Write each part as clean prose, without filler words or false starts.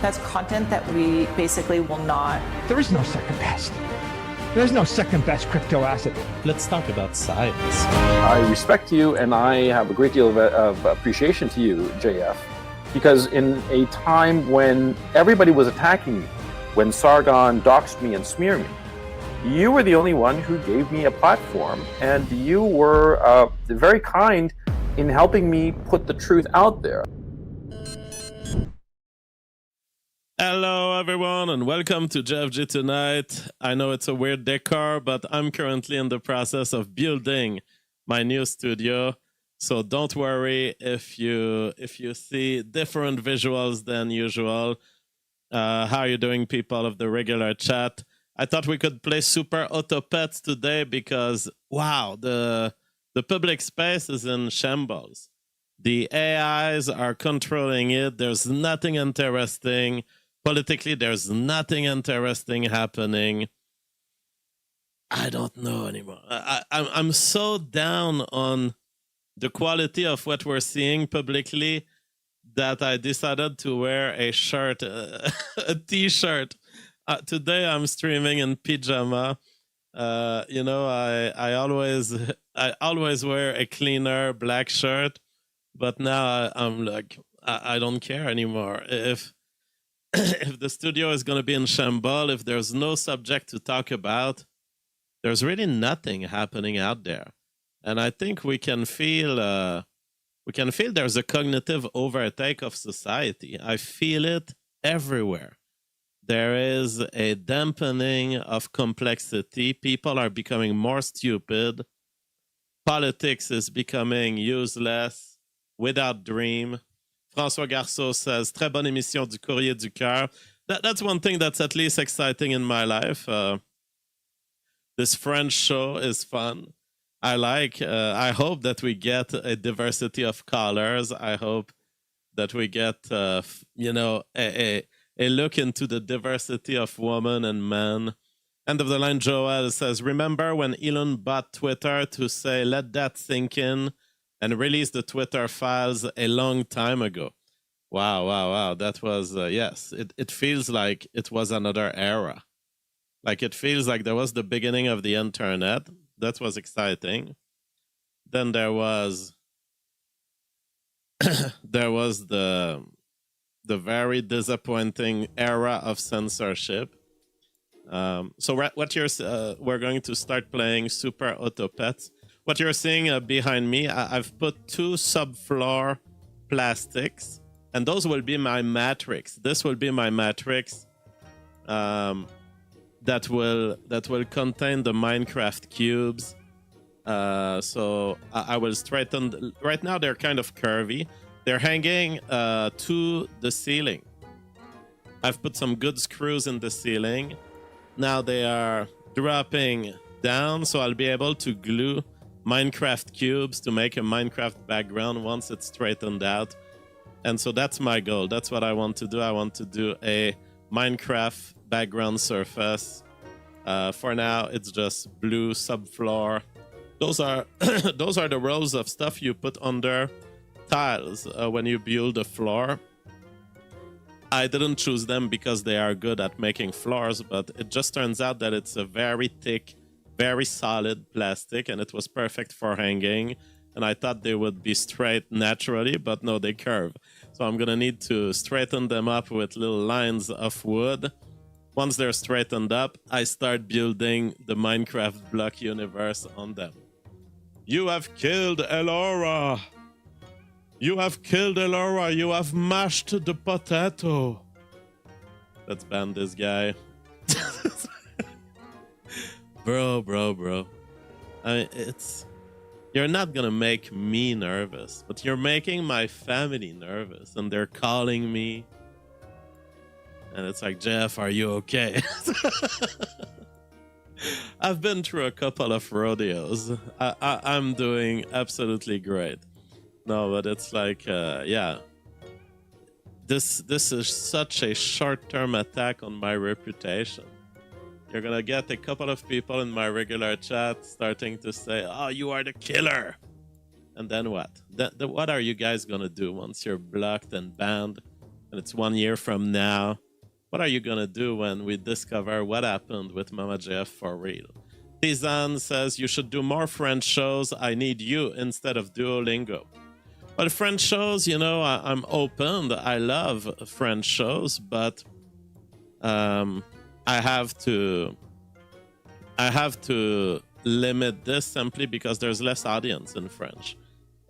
That's content that we basically will not. There is no second best. There's no second best crypto asset. Let's talk about science. I respect you, and I have a great deal of appreciation to you, JF, because in a time when everybody was attacking me, when Sargon doxed me and smeared me, you were the only one who gave me a platform, and you were very kind in helping me put the truth out there. Hello, everyone, and welcome to JFGT Tonight. I know it's a weird decor, but I'm currently in the process of building my new studio. So don't worry if you see different visuals than usual. How are you doing, people of the regular chat? I thought we could play Super Auto Pets today because, wow, the public space is in shambles. The AIs are controlling it. There's nothing interesting. Politically, there's nothing interesting happening. I don't know anymore. I'm so down on the quality of what we're seeing publicly that I decided to wear a shirt, a t-shirt. Today I'm streaming in pajama. I always wear a cleaner black shirt, but now I'm like, I don't care anymore. If the studio is going to be in shambles, if there's no subject to talk about, there's really nothing happening out there. And I think we can feel there's a cognitive overtake of society. I feel it everywhere. There is a dampening of complexity. People are becoming more stupid. Politics is becoming useless, without dream. François Garceau says, très bonne émission du Courrier du Cœur. That's one thing that's at least exciting in my life. This French show is fun. I hope that we get a diversity of colors. I hope that we get, a look into the diversity of women and men. End of the line, Joel says, remember when Elon bought Twitter to say, let that sink in, and released the Twitter files a long time ago. Wow. That was, yes, it feels like it was another era. Like it feels like there was the beginning of the internet. That was exciting. Then there was the very disappointing era of censorship. So we're going to start playing Super Auto Pets. What you're seeing behind me, I've put 2 subfloor plastics, and those will be my matrix. This will be my matrix that will contain the Minecraft cubes. So I will straighten. Right now they're kind of curvy. They're hanging to the ceiling. I've put some good screws in the ceiling. Now they are dropping down, so I'll be able to glue Minecraft cubes to make a Minecraft background once it's straightened out. And so that's my goal. That's what I want to do. I want to do a Minecraft background surface. For now, it's just blue subfloor. Those are the rows of stuff you put under tiles when you build a floor. I didn't choose them because they are good at making floors, but it just turns out that it's a very thick, very solid plastic, and it was perfect for hanging. And I thought they would be straight naturally, but no, they curve. So I'm gonna need to straighten them up with little lines of wood. Once they're straightened up, I start building the Minecraft block universe on them. You have killed Elora! You have killed Elora! You have mashed the potato! Let's ban this guy. Bro. I mean, you're not gonna make me nervous, but you're making my family nervous, and they're calling me. And it's like, Jeff, are you okay? I've been through a couple of rodeos. I'm doing absolutely great. No, but it's like, yeah. This is such a short-term attack on my reputation. You're gonna get a couple of people in my regular chat starting to say, oh, you are the killer. And then what? What are you guys gonna do once you're blocked and banned? and it's 1 year from now, what are you gonna do when we discover what happened with Mama JF for real? Tizan says, you should do more French shows. I need you instead of Duolingo. Well, French shows, you know, I'm open. I love French shows, but I have to limit this simply because there's less audience in French.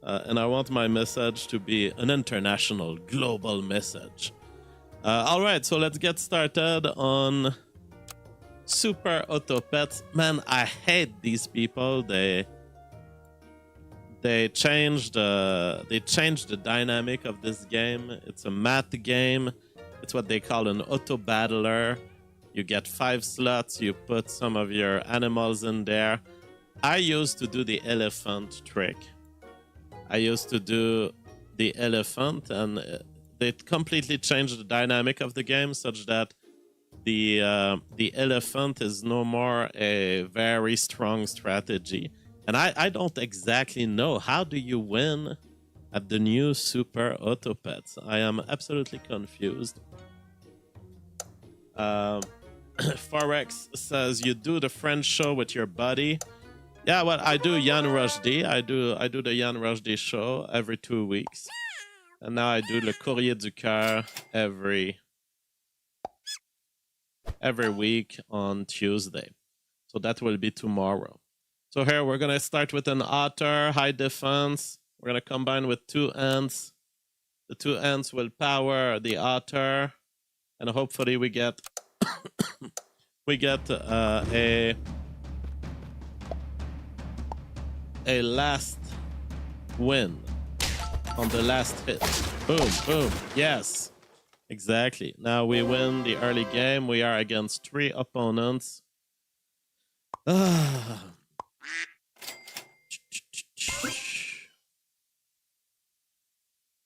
And I want my message to be an international, global message. All right, so let's get started on Super Auto Pets. Man, I hate these people. They changed the dynamic of this game. It's a math game. It's what they call an auto battler. You get 5 slots. You put some of your animals in there. I used to do the elephant trick. I used to do the elephant, and they completely changed the dynamic of the game such that the elephant is no more a very strong strategy. And I don't exactly know, how do you win at the new Super Auto Pets? I am absolutely confused. Forex says, you do the French show with your buddy. Yeah, well, I do Yann Rushdie. I do the Yann Rushdie show every 2 weeks. And now I do Le Courrier du Coeur every week on Tuesday. So that will be tomorrow. So here we're going to start with an otter, high defense. We're going to combine with 2 ants. The 2 ants will power the otter. And hopefully we get a last win on the last hit. Boom, boom. Yes, exactly. Now we win the early game. We are against 3 opponents.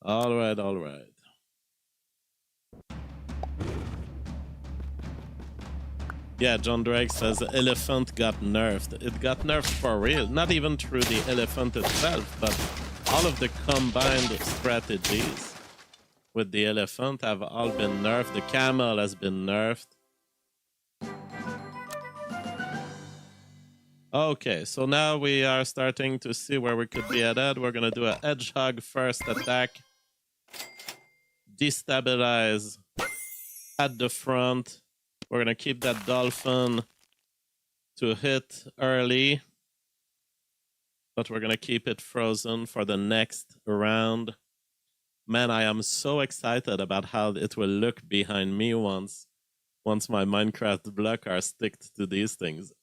All right, all right. Yeah, John Drake says the elephant got nerfed. It got nerfed for real. Not even through the elephant itself, but all of the combined strategies with the elephant have all been nerfed. The camel has been nerfed. Okay, so now we are starting to see where we could be headed. We're going to do a hedgehog first attack. Destabilize at the front. We're going to keep that dolphin to hit early. But we're going to keep it frozen for the next round. Man, I am so excited about how it will look behind me once my Minecraft blocks are sticked to these things.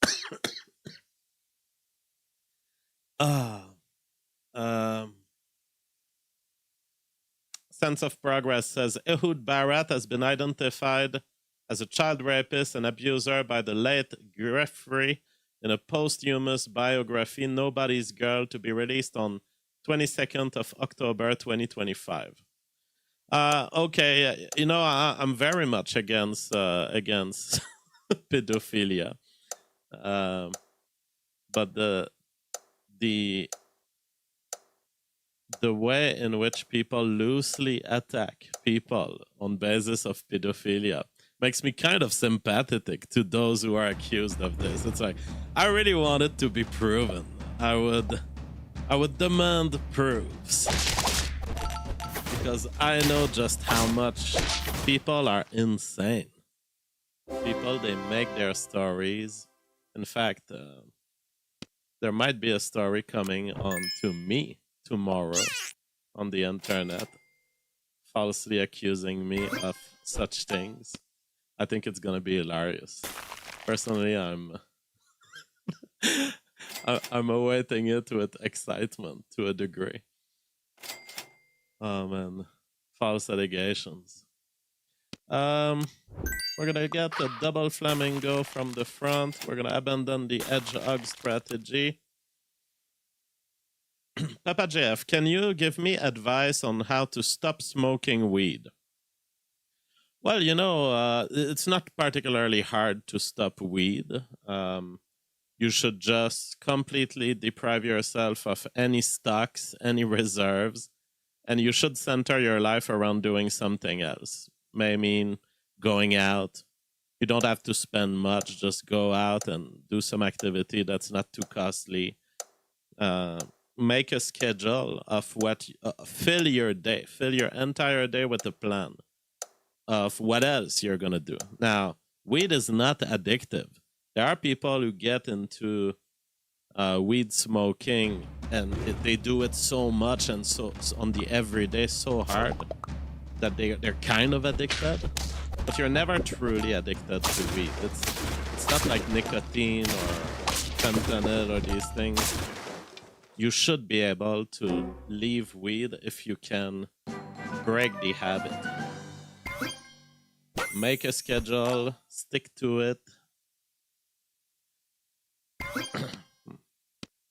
Sense of Progress says Ehud Barat has been identified as a child rapist and abuser by the late Geoffrey in a posthumous biography, Nobody's Girl, to be released on 22nd of October 2025. Okay, you know, I'm very much against pedophilia, but the way in which people loosely attack people on basis of pedophilia makes me kind of sympathetic to those who are accused of this. It's like, I really want it to be proven. I would demand proofs, because I know just how much people are insane. People, they make their stories. In fact, there might be a story coming on to me tomorrow on the internet, falsely accusing me of such things. I think it's gonna be hilarious. Personally, I'm awaiting it with excitement to a degree. Oh man, false allegations. We're gonna get a double flamingo from the front. We're gonna abandon the hedgehog strategy. Papa JF, can you give me advice on how to stop smoking weed? Well, you know, it's not particularly hard to stop weed. You should just completely deprive yourself of any stocks, any reserves, And you should center your life around doing something else. May mean going out. You don't have to spend much. Just go out and do some activity that's not too costly. Make a schedule of what fill your day, fill your entire day with a plan of what else you're gonna do. Now, weed is not addictive. There are people who get into weed smoking and they do it so much and so on the everyday so hard that they're kind of addicted. But you're never truly addicted to weed. It's not like nicotine or fentanyl or these things. You should be able to leave weed if you can break the habit. Make a schedule, stick to it.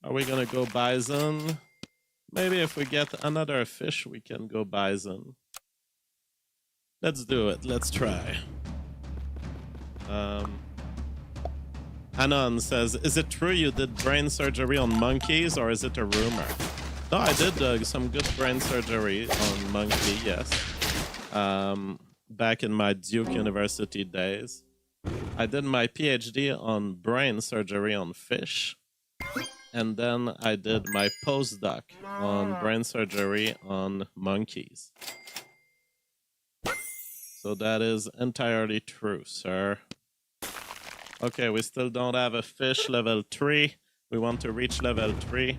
Are we gonna go bison? Maybe if we get another fish, we can go bison. Let's do it. Let's try. Anon says, is it true you did brain surgery on monkeys or is it a rumor? No, I did some good brain surgery on monkey, yes. Back in my Duke University days. I did my PhD on brain surgery on fish. And then I did my postdoc on brain surgery on monkeys. So that is entirely true, sir. Okay, we still don't have a fish level 3. We want to reach level 3.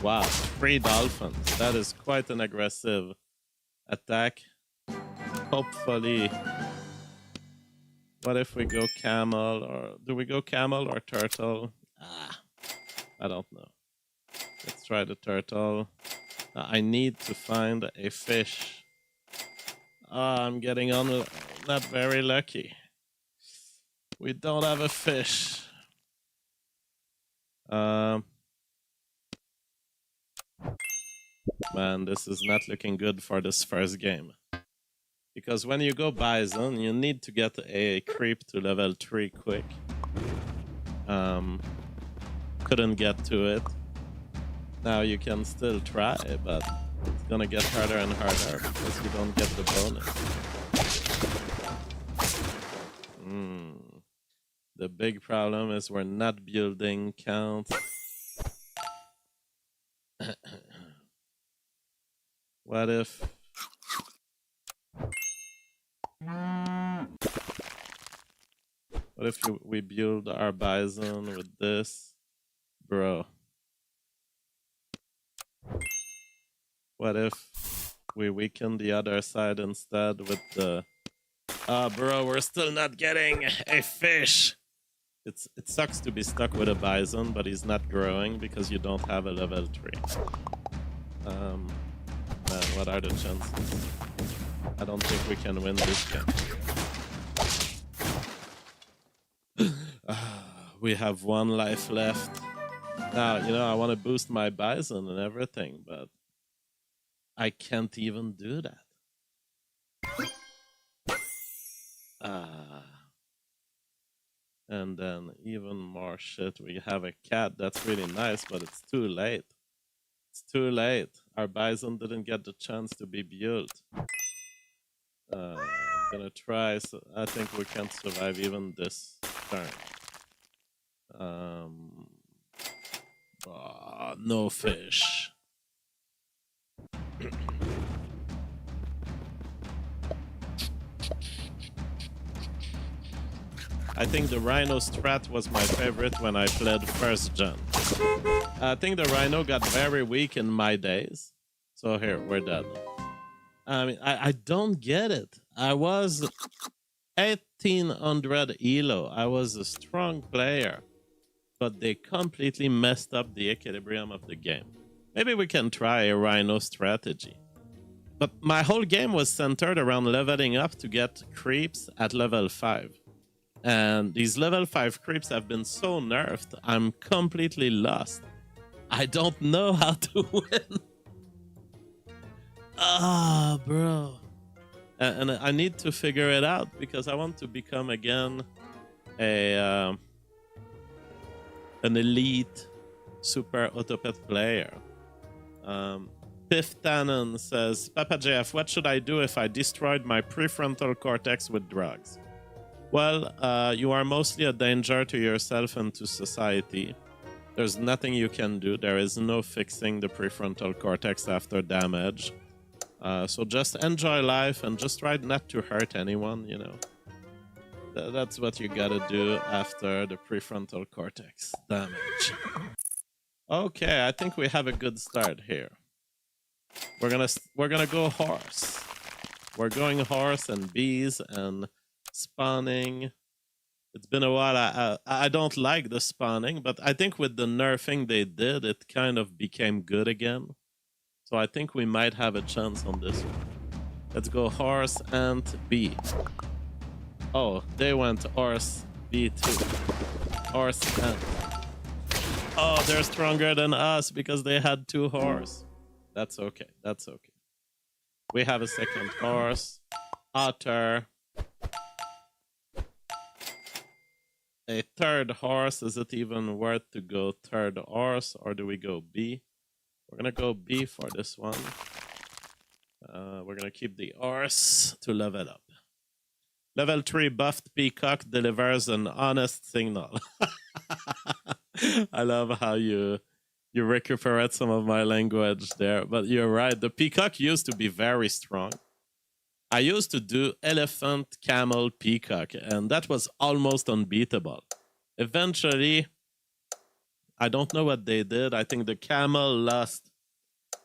Wow, 3 dolphins. That is quite an aggressive attack. Hopefully. What if we go camel or do we go camel or turtle? I don't know. Let's try the turtle. I need to find a fish. I'm getting on not very lucky. We don't have a fish. Man, this is not looking good for this first game. Because when you go bison, you need to get a creep to level 3 quick. Couldn't get to it. Now you can still try, but it's gonna get harder and harder because you don't get the bonus. The big problem is we're not building count. What if... What if we build our bison with this? Bro. What if we weaken the other side instead with the... bro, we're still not getting a fish! It sucks to be stuck with a bison, but he's not growing because you don't have a level 3. Man, what are the chances? I don't think we can win this game. We have 1 life left. Now, you know, I want to boost my bison and everything, but I can't even do that. And then even more shit. We have a cat. That's really nice, but it's too late. It's too late. Our bison didn't get the chance to be built. I'm gonna try. So I think we can't survive even this turn. No fish. I think the Rhino strat was my favorite when I played first gen. I think the Rhino got very weak in my days. So here, we're done. I mean, I don't get it. I was 1800 elo. I was a strong player. But they completely messed up the equilibrium of the game. Maybe we can try a Rhino strategy. But my whole game was centered around leveling up to get creeps at level 5. And these level 5 creeps have been so nerfed, I'm completely lost. I don't know how to win. Bro. And I need to figure it out because I want to become again a an elite super autopet player. Piff Tannen says, Papa JF, what should I do if I destroyed my prefrontal cortex with drugs? Well, you are mostly a danger to yourself and to society. There's nothing you can do. There is no fixing the prefrontal cortex after damage. So just enjoy life and just try not to hurt anyone, you know. That's what you gotta do after the prefrontal cortex damage. Okay, I think we have a good start here. We're gonna go horse. We're going horse and bees and spawning. It's been a while. I don't like the spawning, but I think with the nerfing they did, it kind of became good again. So I think we might have a chance on this one. Let's go horse, ant, bee. Oh, they went horse, bee too. Horse, ant. Oh, they're stronger than us because they had 2 horse. That's okay. That's okay. We have a second horse. Otter. A third horse. Is it even worth to go third horse, or do we go B? We're gonna go B for this one. We're gonna keep the horse to level up. Level 3 buffed peacock delivers an honest signal. I love how you recuperate some of my language there, but you're right. The peacock used to be very strong. I used to do elephant, camel, peacock, and that was almost unbeatable. Eventually, I don't know what they did. I think the camel lost.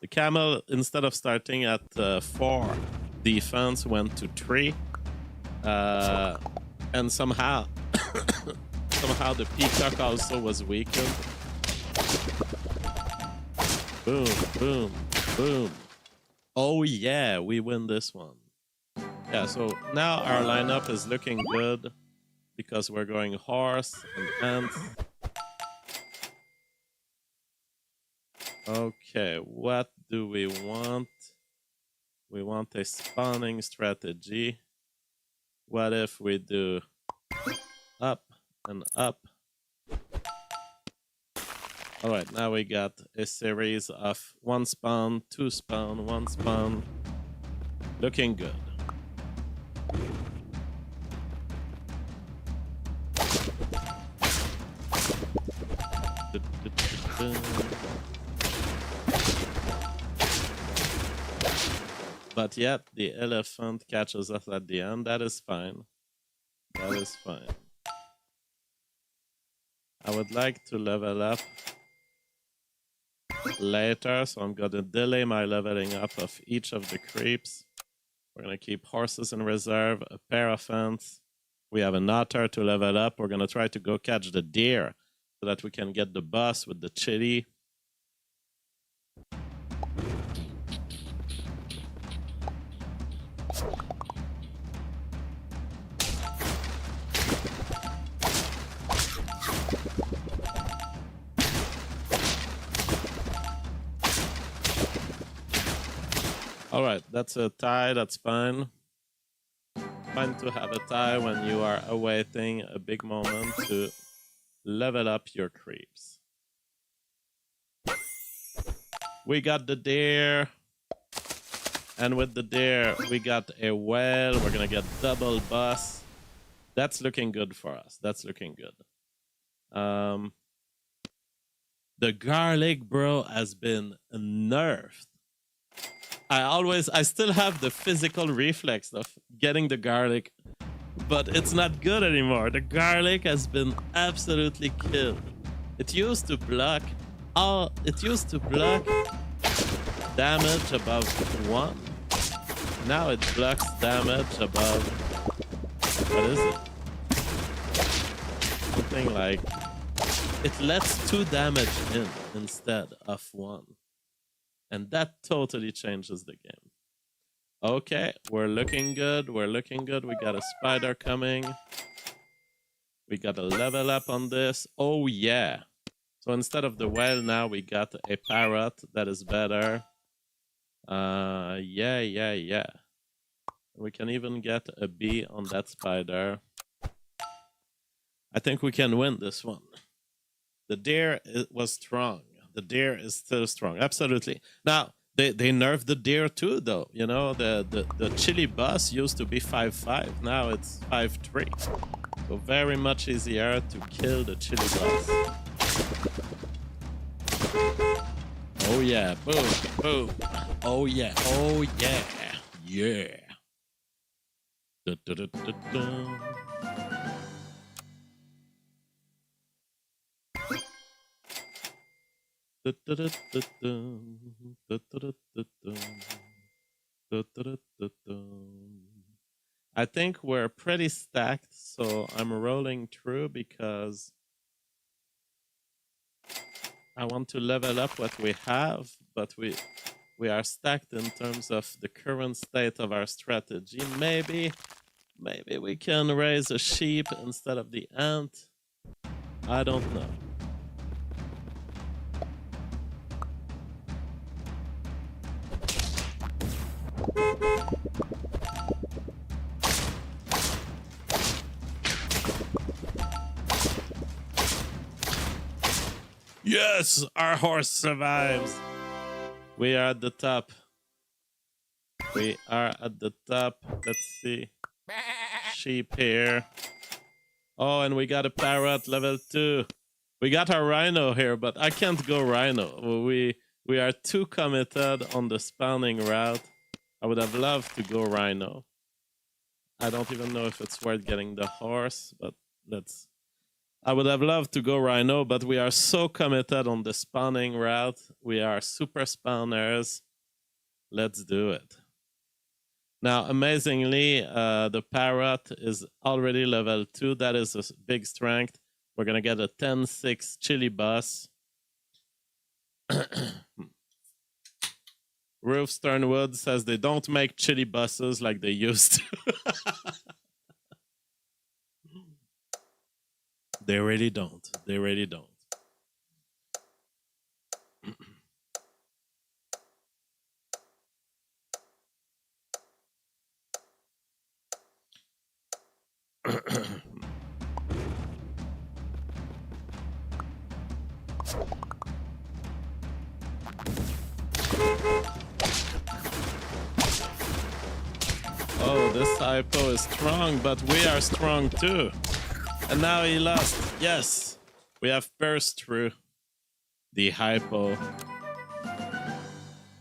The camel, instead of starting at 4 defense, went to 3. And somehow, somehow the peacock also was weakened. Boom, boom, boom. Oh yeah, we win this one. Yeah, so now our lineup is looking good because we're going horse and ant. Okay, what do we want? We want a spawning strategy. What if we do up and up? All right, now we got a series of 1 spawn, 2 spawn, 1 spawn. Looking good. But yet the elephant catches us at the end. That is fine. That is fine. I would like to level up later, so I'm going to delay my leveling up of each of the creeps. We're going to keep horses in reserve, a pair of ants. We have an otter to level up. We're going to try to go catch the deer so that we can get the boss with the chili. All right, that's a tie. That's fine. Fine to have a tie when you are awaiting a big moment to level up your creeps. We got the deer. And with the deer, we got a whale. We're going to get double boss. That's looking good for us. That's looking good. The garlic, bro, has been nerfed. I still have the physical reflex of getting the garlic, but it's not good anymore. The garlic has been absolutely killed. It used to block damage above 1. Now it blocks damage above, what is it? Something like, it lets 2 damage in instead of 1. And that totally changes the game. Okay, we're looking good. We're looking good. We got a spider coming. We got a level up on this. Oh, yeah. So instead of the whale, now we got a parrot that is better. Yeah. We can even get a bee on that spider. I think we can win this one. The deer was strong. The deer is still strong. Absolutely. Now, they nerfed the deer too, though. You know, the chili bus used to be 5-5. Now it's 5-3. So very much easier to kill the chili bus. Oh yeah, boom, boom. Oh yeah, oh yeah, yeah. Da, da, da, da, da. Da, da, da, da, da. Da, da, da, da, da. Da, da, da, da, da. I think we're pretty stacked, so I'm rolling through because I want to level up what we have, but we are stacked in terms of the current state of our strategy. Maybe we can raise a sheep instead of the ant. I don't know. Yes, our horse survives. We are at the top. We are at the top. Let's see. Sheep here. Oh, and we got a parrot level 2. We got our rhino here, but I can't go rhino. We are too committed on the spawning route. I would have loved to go rhino. I don't even know if it's worth getting the horse, but let's... I would have loved to go rhino, but we are so committed on the spawning route. We are super spawners. Let's do it. Now, amazingly, the parrot is already level 2. That is a big strength. We're going to get a 10-6 chili bus. Roof Sternwood says they don't make chili buses like they used to. They really don't. They really don't. Oh, this hypo is strong, but we are strong too. And now he lost. Yes, we have burst through the hypo.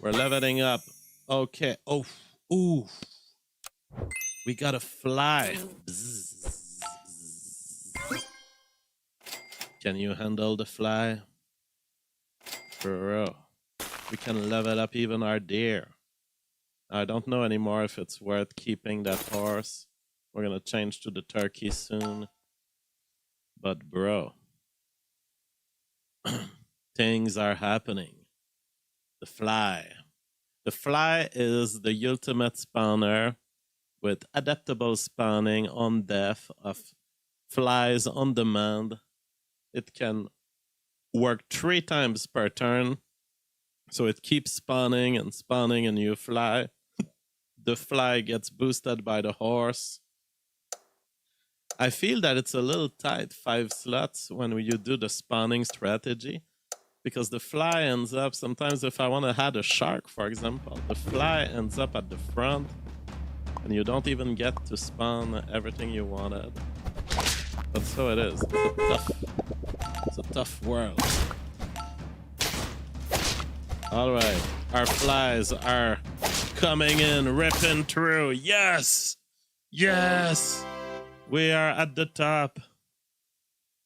We're leveling up. Okay. Oh, ooh. We gotta fly. Bzzz. Can you handle the fly? Bro, we can level up even our deer. I don't know anymore if it's worth keeping that horse. We're gonna change to the turkey soon. But bro, things are happening. The fly. The fly is the ultimate spawner with adaptable spawning on death of flies on demand. It can work 3 times per turn. So it keeps spawning and spawning a new fly. The fly gets boosted by the horse. I feel that it's a little tight, 5 slots, when you do the spawning strategy. Because the fly ends up, sometimes if I want to add a shark, for example, the fly ends up at the front. And you don't even get to spawn everything you wanted. But so it is. It's a tough world. Alright, our flies are coming in, ripping through. Yes! Yes! We are at the top.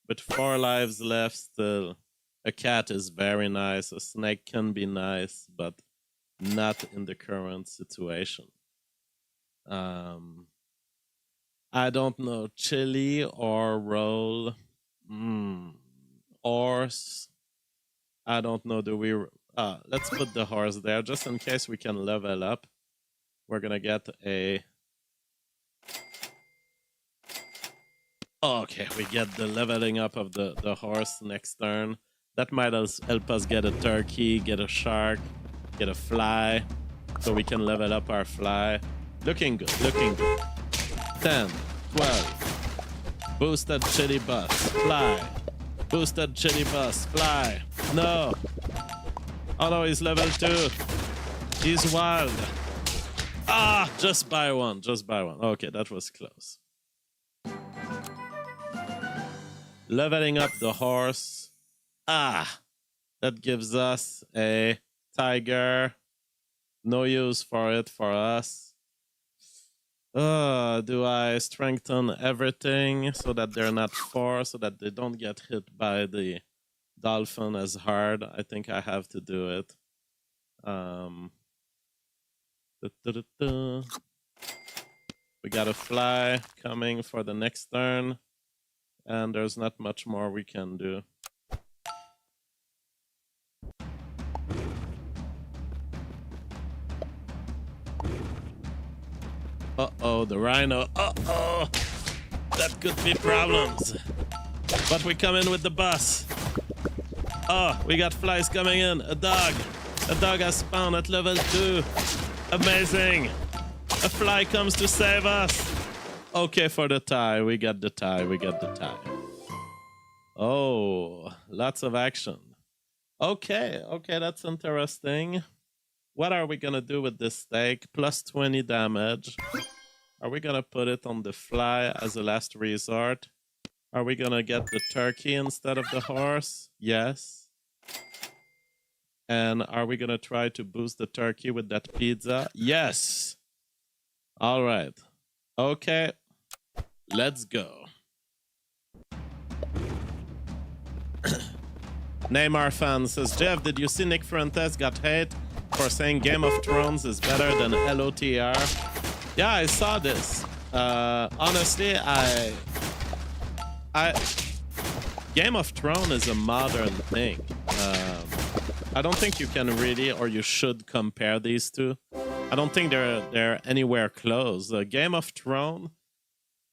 With 4 lives left still. A cat is very nice. A snake can be nice, but not in the current situation. I don't know. Chili or roll. Horse. I don't know. Do we... let's put the horse there just in case we can level up. We're gonna get a... Okay, we get the leveling up of the horse next turn. That might help us get a turkey, get a shark, get a fly, so we can level up our fly. Looking good, looking good. 10, 12. Boosted chili bus, fly. Boosted chili bus. Fly. No. Oh no, he's level 2. He's wild. Ah, just by one. Just by one. Okay, that was close. Leveling up the horse. Ah, that gives us a tiger. No use for it for us. Do I strengthen everything so that they're not 4, so that they don't get hit by the dolphin as hard? I think I have to do it. We got a fly coming for the next turn, and there's not much more we can do. Uh-oh, the rhino. Uh-oh! That could be problems. But we come in with the bus. Oh, we got flies coming in. A dog. A dog has spawned at level 2. Amazing. A fly comes to save us. Okay, for the tie. We got the tie. We got the tie. Oh, lots of action. Okay, that's interesting. What are we gonna do with this stake? Plus 20 damage. Are we gonna put it on the fly as a last resort? Are we gonna get the turkey instead of the horse? Yes. And are we gonna try to boost the turkey with that pizza? Yes. All right. Okay. Let's go. Neymar fan says, Jeff, did you see Nick Fuentes got hate for saying Game of Thrones is better than LOTR? Yeah, I saw this. Honestly, Game of Thrones is a modern thing. I don't think you can really, or you should, compare these two. I don't think they're anywhere close. Game of Thrones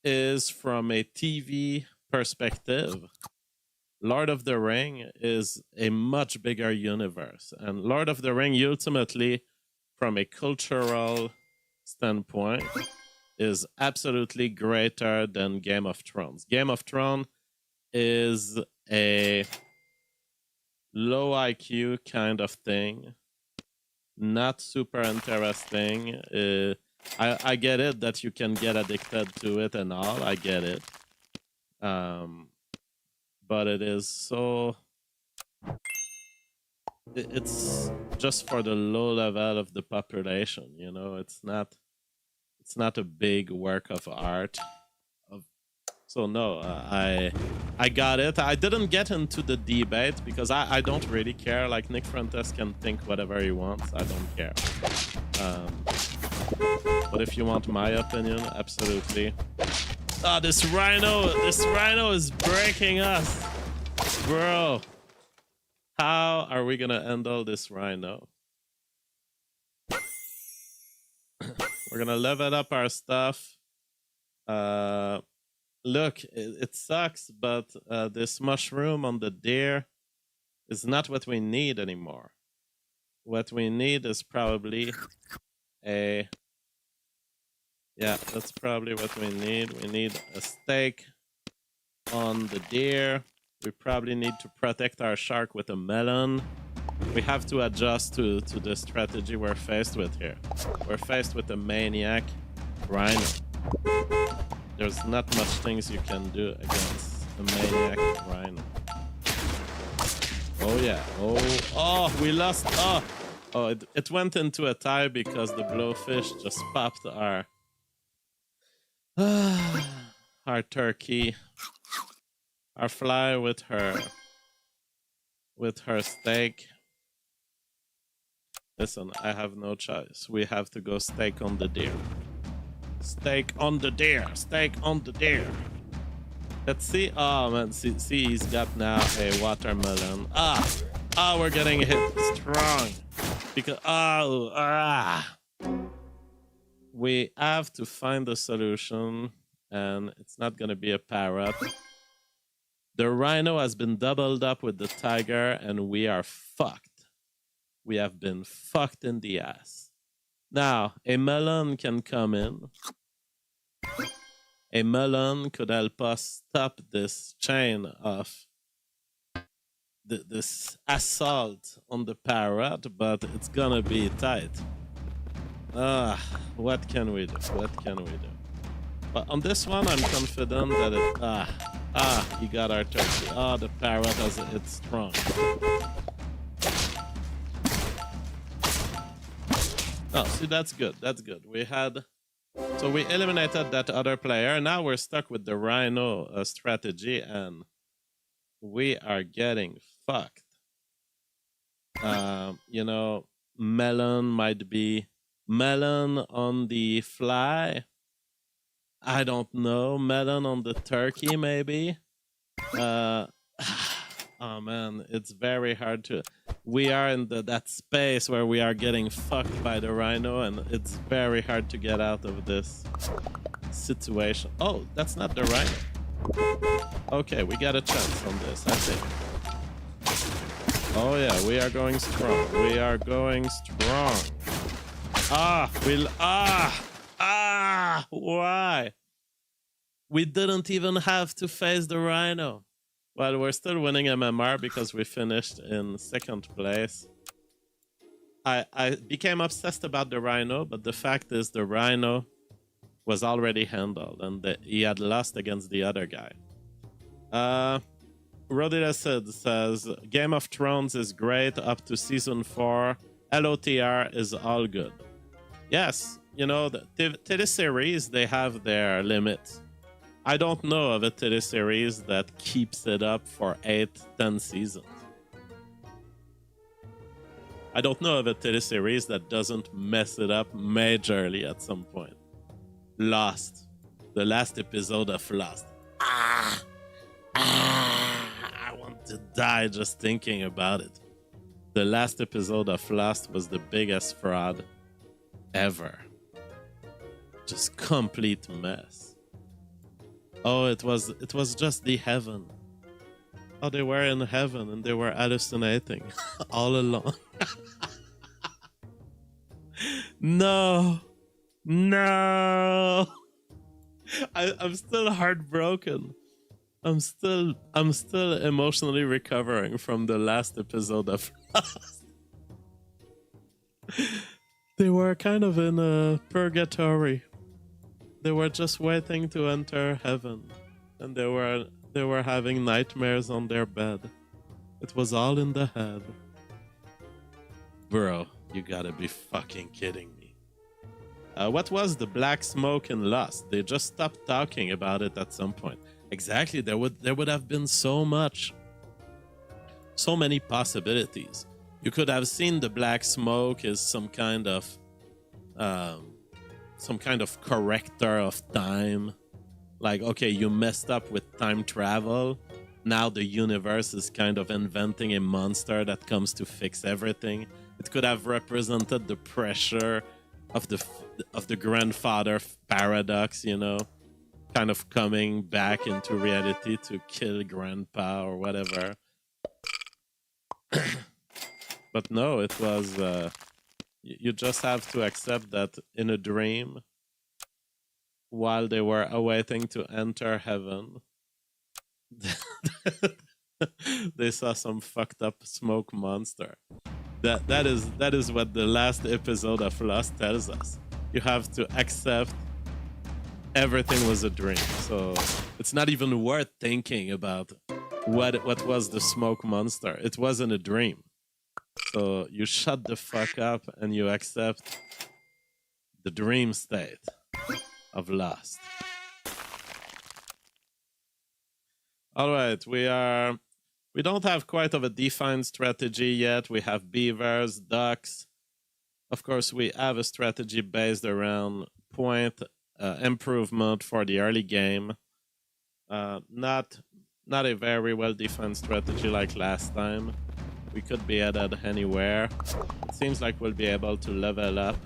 is from a TV perspective. Lord of the Ring is a much bigger universe, and Lord of the Ring ultimately, from a cultural standpoint, is absolutely greater than Game of Thrones. Game of Thrones is a low IQ kind of thing, not super interesting. I get it that you can get addicted to it and all. I get it. But it is so... It's just for the low level of the population, you know? It's not a big work of art. So no, I got it. I didn't get into the debate because I don't really care. Like, Nick Fuentes can think whatever he wants. I don't care. But if you want my opinion, absolutely. Ah, this rhino is breaking us. Bro, how are we gonna handle this rhino? We're gonna level up our stuff. Look, it sucks, but this mushroom on the deer is not what we need anymore. What we need is probably a... Yeah, that's probably what we need. We need a stake on the deer. We probably need to protect our shark with a melon. We have to adjust to the strategy we're faced with here. We're faced with a maniac rhino. There's not much things you can do against a maniac rhino. Oh yeah. Oh, we lost. Oh, it went into a tie because the blowfish just popped our turkey. Our fly with her steak. Listen, I have no choice. We have to go steak on the deer. Steak on the deer. Steak on the deer. Let's see. Oh man, see he's got now a watermelon. We're getting hit strong. Because we have to find a solution, and it's not gonna be a parrot. The rhino has been doubled up with the tiger, and we are fucked. We have been fucked in the ass. Now, a melon can come in. A melon could help us stop this chain of this assault on the parrot, but it's gonna be tight. What can we do? What can we do? But on this one, I'm confident that it... he got our turkey. The parrot has it's strong. Oh, see, that's good. That's good. So we eliminated that other player. Now we're stuck with the rhino strategy, and we are getting fucked. You know, melon might be melon on the fly. I don't know. Melon on the turkey, maybe. Oh man, it's very hard to. We are in that space where we are getting fucked by the rhino, and it's very hard to get out of this situation. Oh, that's not the rhino. Okay, we got a chance on this, I think. Oh yeah, we are going strong. We are going strong. Why? We didn't even have to face the rhino. Well, we're still winning MMR because we finished in 2nd place. I became obsessed about the rhino, but the fact is the rhino was already handled, and he had lost against the other guy. Rodita says, Game of Thrones is great up to season 4. LOTR is all good. Yes, you know, the teleseries, they have their limits. I don't know of a teleseries that keeps it up for 8-10 seasons. I don't know of a teleseries that doesn't mess it up majorly at some point. Lost. The last episode of Lost. I want to die just thinking about it. The last episode of Lost was the biggest fraud ever. Just complete mess. Oh, it was just the heaven. Oh, they were in heaven and they were hallucinating all along. No. I'm still heartbroken. I'm still emotionally recovering from the last episode of Lost. They were kind of in a purgatory. They were just waiting to enter heaven, and they were having nightmares on their bed. It was all in the head. Bro, you gotta be fucking kidding me. What was the black smoke in Lost? They just stopped talking about it at some point. Exactly, there would have been so many possibilities. You could have seen the black smoke as some kind of corrector of time. Like, okay, you messed up with time travel. Now the universe is kind of inventing a monster that comes to fix everything. It could have represented the pressure of the grandfather paradox, you know, kind of coming back into reality to kill grandpa or whatever. But no, it was... you just have to accept that in a dream, while they were awaiting to enter heaven, they saw some fucked up smoke monster. That is what the last episode of Lost tells us. You have to accept everything was a dream. So it's not even worth thinking about what was the smoke monster. It wasn't a dream. So you shut the fuck up and you accept the dream state of Lost. All right, we don't have quite of a defined strategy yet. We have beavers, ducks. Of course, we have a strategy based around point improvement for the early game. Not a very well defined strategy like last time. We could be headed anywhere. It seems like we'll be able to level up.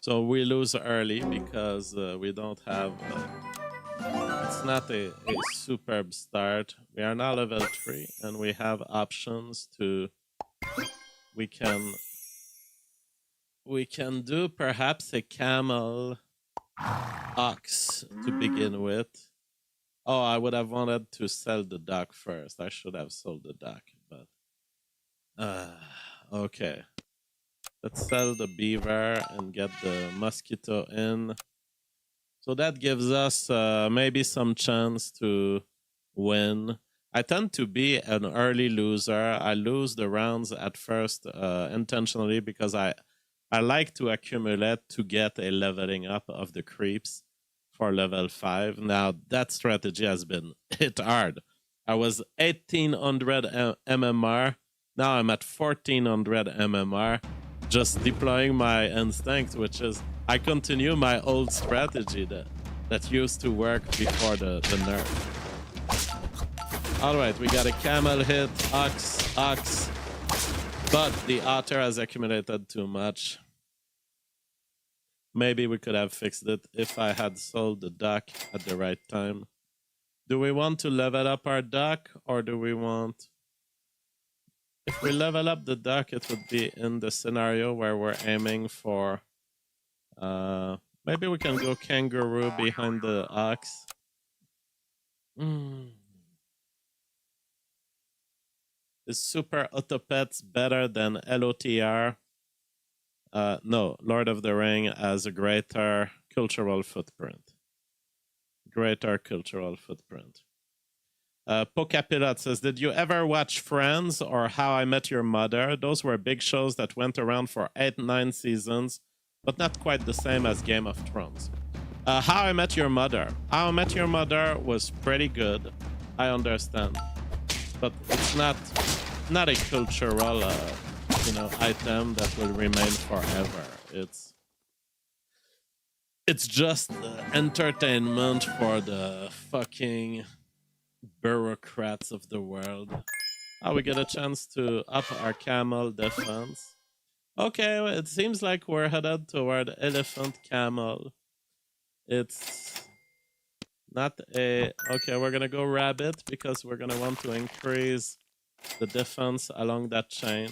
So we lose early because we don't have... it's not a superb start. We are now level 3 and we have options to... We can do perhaps a camel ox to begin with. Oh, I would have wanted to sell the duck first. I should have sold the duck, but okay. Let's sell the beaver and get the mosquito in. So that gives us maybe some chance to win. I tend to be an early loser. I lose the rounds at first intentionally because I like to accumulate to get a leveling up of the creeps for level 5. Now, that strategy has been hit hard. I was 1800 MMR. Now I'm at 1400 MMR. Just deploying my instinct, which is I continue my old strategy that used to work before the nerf. Alright, we got a camel hit, ox, but the otter has accumulated too much. Maybe we could have fixed it if I had sold the duck at the right time. Do we want to level up our duck, or do we want... If we level up the duck, it would be in the scenario where we're aiming for... maybe we can go kangaroo behind the ox. Is Super Autopets better than LOTR? No, Lord of the Ring has a greater cultural footprint. Pocapilot says, did you ever watch Friends or How I Met Your Mother? Those were big shows that went around for 8-9 seasons, but not quite the same as Game of Thrones. How I Met Your Mother. How I Met Your Mother was pretty good. I understand. But it's not a cultural item that will remain forever. It's just entertainment for the fucking bureaucrats of the world. We get a chance to up our camel defense. Okay, well, it seems like we're headed toward elephant camel. It's not a... Okay, we're gonna go rabbit because we're gonna want to increase the defense along that chain.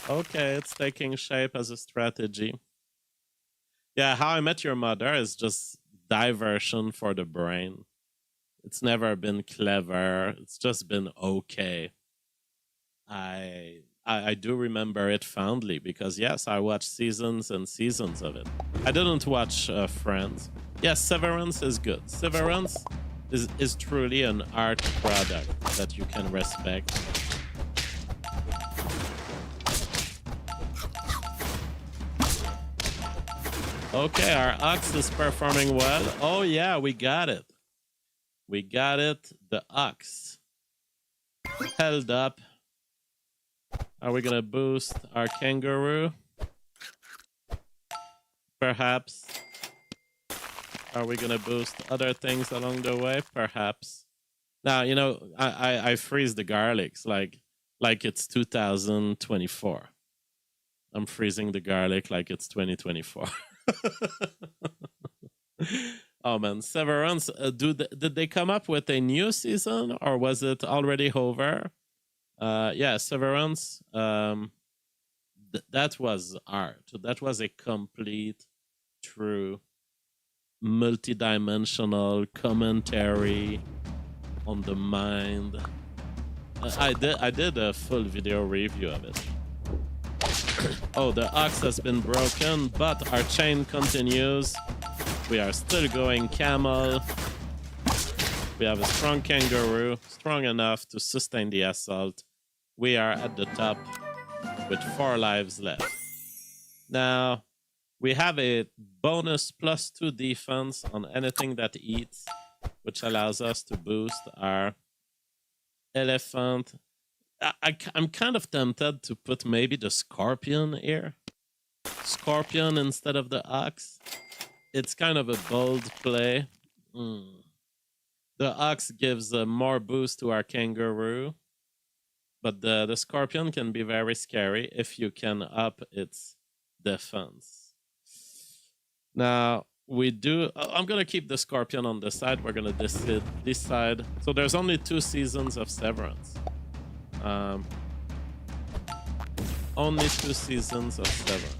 Okay, it's taking shape as a strategy. Yeah, How I Met Your Mother is just diversion for the brain. It's never been clever. It's just been okay. I do remember it fondly because, yes, I watched seasons and seasons of it. I didn't watch Friends. Yes, Severance is good. Severance is truly an art product that you can respect. Okay, our ox is performing well. Oh yeah, we got it. We got it. The ox held up. Are we gonna boost our kangaroo? Perhaps. Are we gonna boost other things along the way? Perhaps. Now, you know, I freeze the garlics like it's 2024. I'm freezing the garlic like it's 2024. Oh man, Severance, did they come up with a new season or was it already over? Yeah, Severance, that was art. That was a complete, true, multi-dimensional commentary on the mind. I did a full video review of it. Oh, the ox has been broken, but our chain continues. We are still going camel. We have a strong kangaroo, strong enough to sustain the assault. We are at the top with 4 lives left. Now, we have a bonus +2 defense on anything that eats, which allows us to boost our elephant. I'm kind of tempted to put maybe the scorpion here. Scorpion instead of the ox. It's kind of a bold play. The ox gives more boost to our kangaroo. But the scorpion can be very scary if you can up its defense. Now, we do... I'm going to keep the scorpion on the side. We're going to decide. So there's only 2 seasons of Severance. Only 2 seasons of Severance.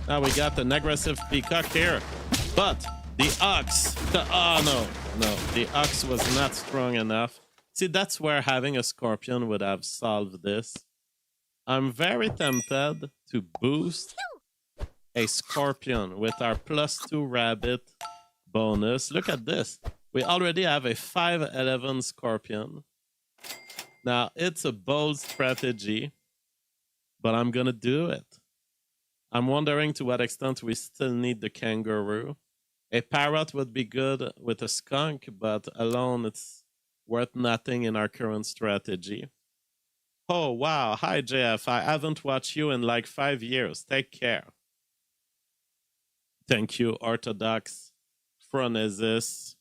Now we got an aggressive peacock here. But the ox, no, the ox was not strong enough. See, that's where having a scorpion would have solved this. I'm very tempted to boost a scorpion with our +2 rabbit bonus. Look at this. We already have a 5/11 scorpion. Now, it's a bold strategy, but I'm going to do it. I'm wondering to what extent we still need the kangaroo. A parrot would be good with a skunk, but alone it's worth nothing in our current strategy. Oh, wow. Hi, JF. I haven't watched you in like 5 years. Take care. Thank you, Orthodox Phronesis.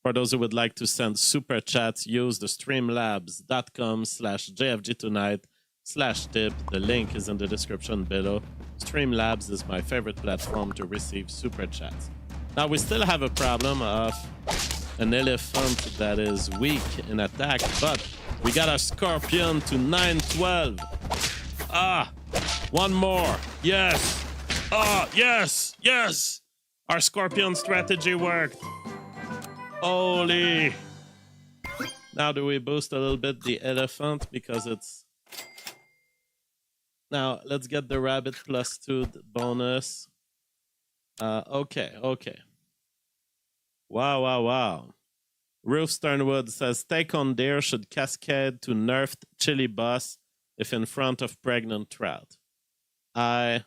For those who would like to send super chats, use the streamlabs.com/JFGtonight/tip. The link is in the description below. Streamlabs is my favorite platform to receive super chats. Now, we still have a problem of an elephant that is weak in attack, but we got a scorpion to 912. Ah, one more. Yes. Ah, yes, yes. Our scorpion strategy worked. Holy. Now, do we boost a little bit the elephant because it's... Now, let's get the rabbit +2 bonus. Okay. Wow. Roof Sternwood says, take on deer should cascade to nerfed chili boss if in front of pregnant trout. I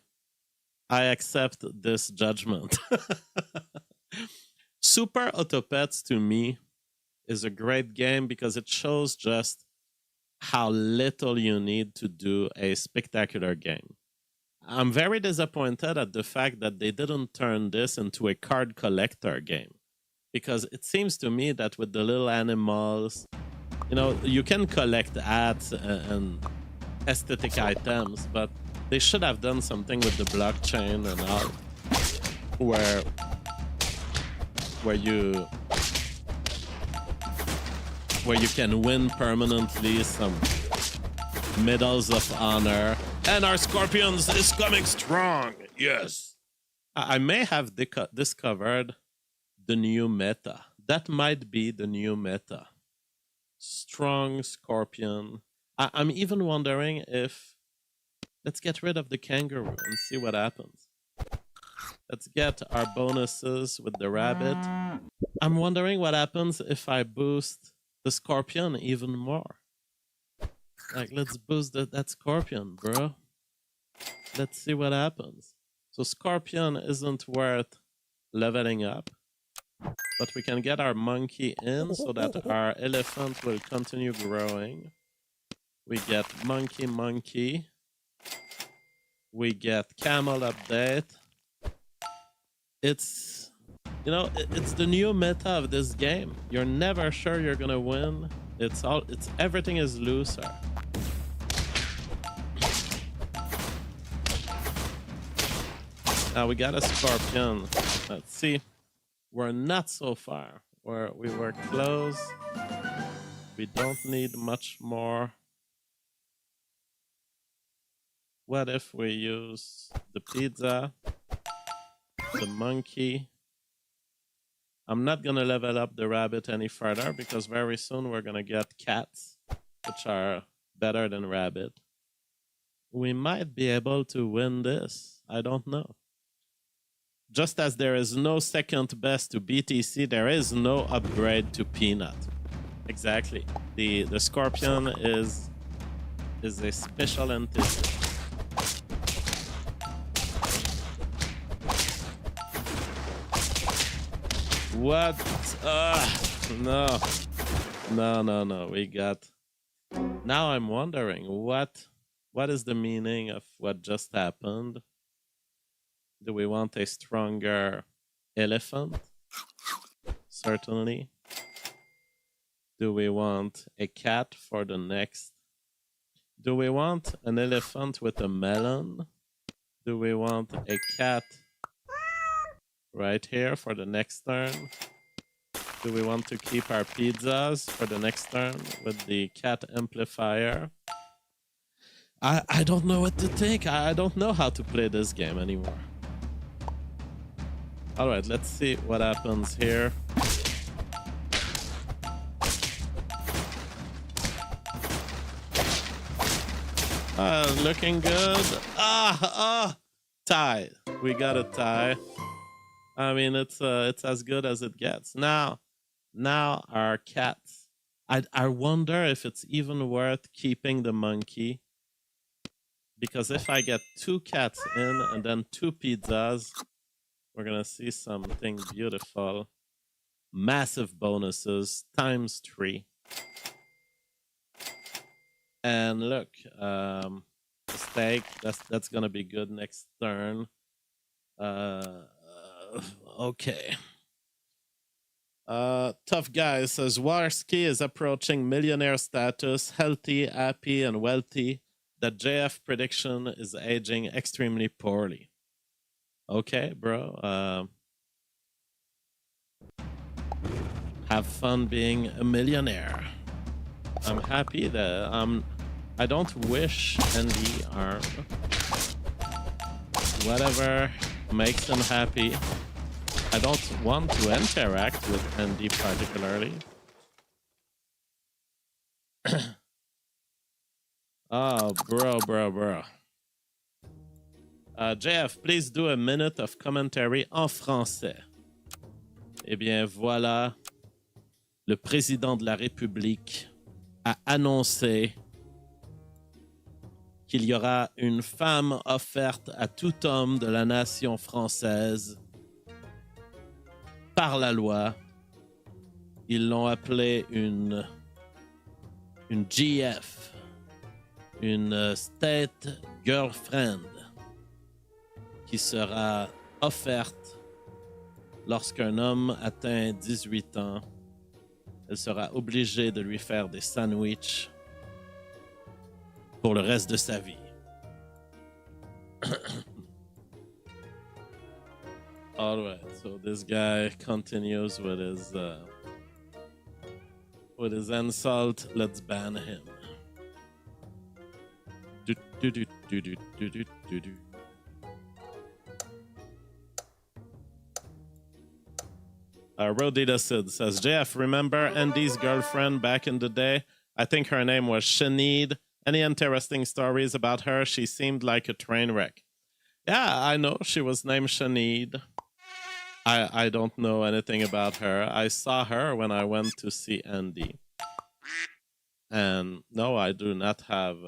accept this judgment. Super Autopets to me is a great game because it shows just how little you need to do a spectacular game. I'm very disappointed at the fact that they didn't turn this into a card collector game, because it seems to me that with the little animals, you know, you can collect ads and aesthetic items, but they should have done something with the blockchain and all, where you can win permanently some medals of honor. And our scorpions is coming strong. Yes. I may have discovered the new meta. That might be the new meta. Strong scorpion. I'm even wondering if... Let's get rid of the kangaroo and see what happens. Let's get our bonuses with the rabbit. I'm wondering what happens if I boost the scorpion even more. Like, let's boost that scorpion, bro. Let's see what happens. So scorpion isn't worth leveling up, but we can get our monkey in so that our elephant will continue growing. We get monkey. We get camel update. It's, you know, it's the new meta of this game. You're never sure you're gonna win. Everything is looser. Now we got a scorpion. Let's see. We're not so far. We were close. We don't need much more. What if we use the pizza, the monkey? I'm not gonna level up the rabbit any further because very soon we're gonna get cats, which are better than rabbit. We might be able to win this. I don't know. Just as there is no second best to BTC, there is no upgrade to Peanut. Exactly. The scorpion is a special entity. What? No. We got... Now I'm wondering, what is the meaning of what just happened? Do we want a stronger elephant? Certainly. Do we want a cat for the next? Do we want an elephant with a melon? Do we want a cat right here for the next turn? Do we want to keep our pizzas for the next turn with the cat amplifier? I don't know what to think. I don't know how to play this game anymore. All right, let's see what happens here. Looking good. Tie. We got a tie. I mean, it's as good as it gets. Now our cats. I wonder if it's even worth keeping the monkey, because if I get 2 cats in and then 2 pizzas, we're gonna see something beautiful. Massive bonuses times 3. And look, steak. That's gonna be good next turn. Okay. Tough guy says Warski is approaching millionaire status, healthy, happy, and wealthy. That JF prediction is aging extremely poorly. Okay, bro. Have fun being a millionaire. I'm happy that I don't wish Andy harm. Whatever makes him happy. I don't want to interact with Andy particularly. Oh, bro. JF, please do a minute of commentary en français. Eh bien, voilà. Le président de la République a annoncé qu'il y aura une femme offerte à tout homme de la nation française par la loi. Ils l'ont appelée une GF, une State Girlfriend, qui sera offerte lorsqu'un homme atteint 18 ans. Elle sera obligée de lui faire des sandwichs pour le reste de sa vie. All right, so this guy continues with his insult. Let's ban him. Rodita Sid says, JF, remember Andy's girlfriend back in the day? I think her name was Sinead. Any interesting stories about her? She seemed like a train wreck. Yeah, I know she was named Sinead. I don't know anything about her. I saw her when I went to see Andy. And no, I do not have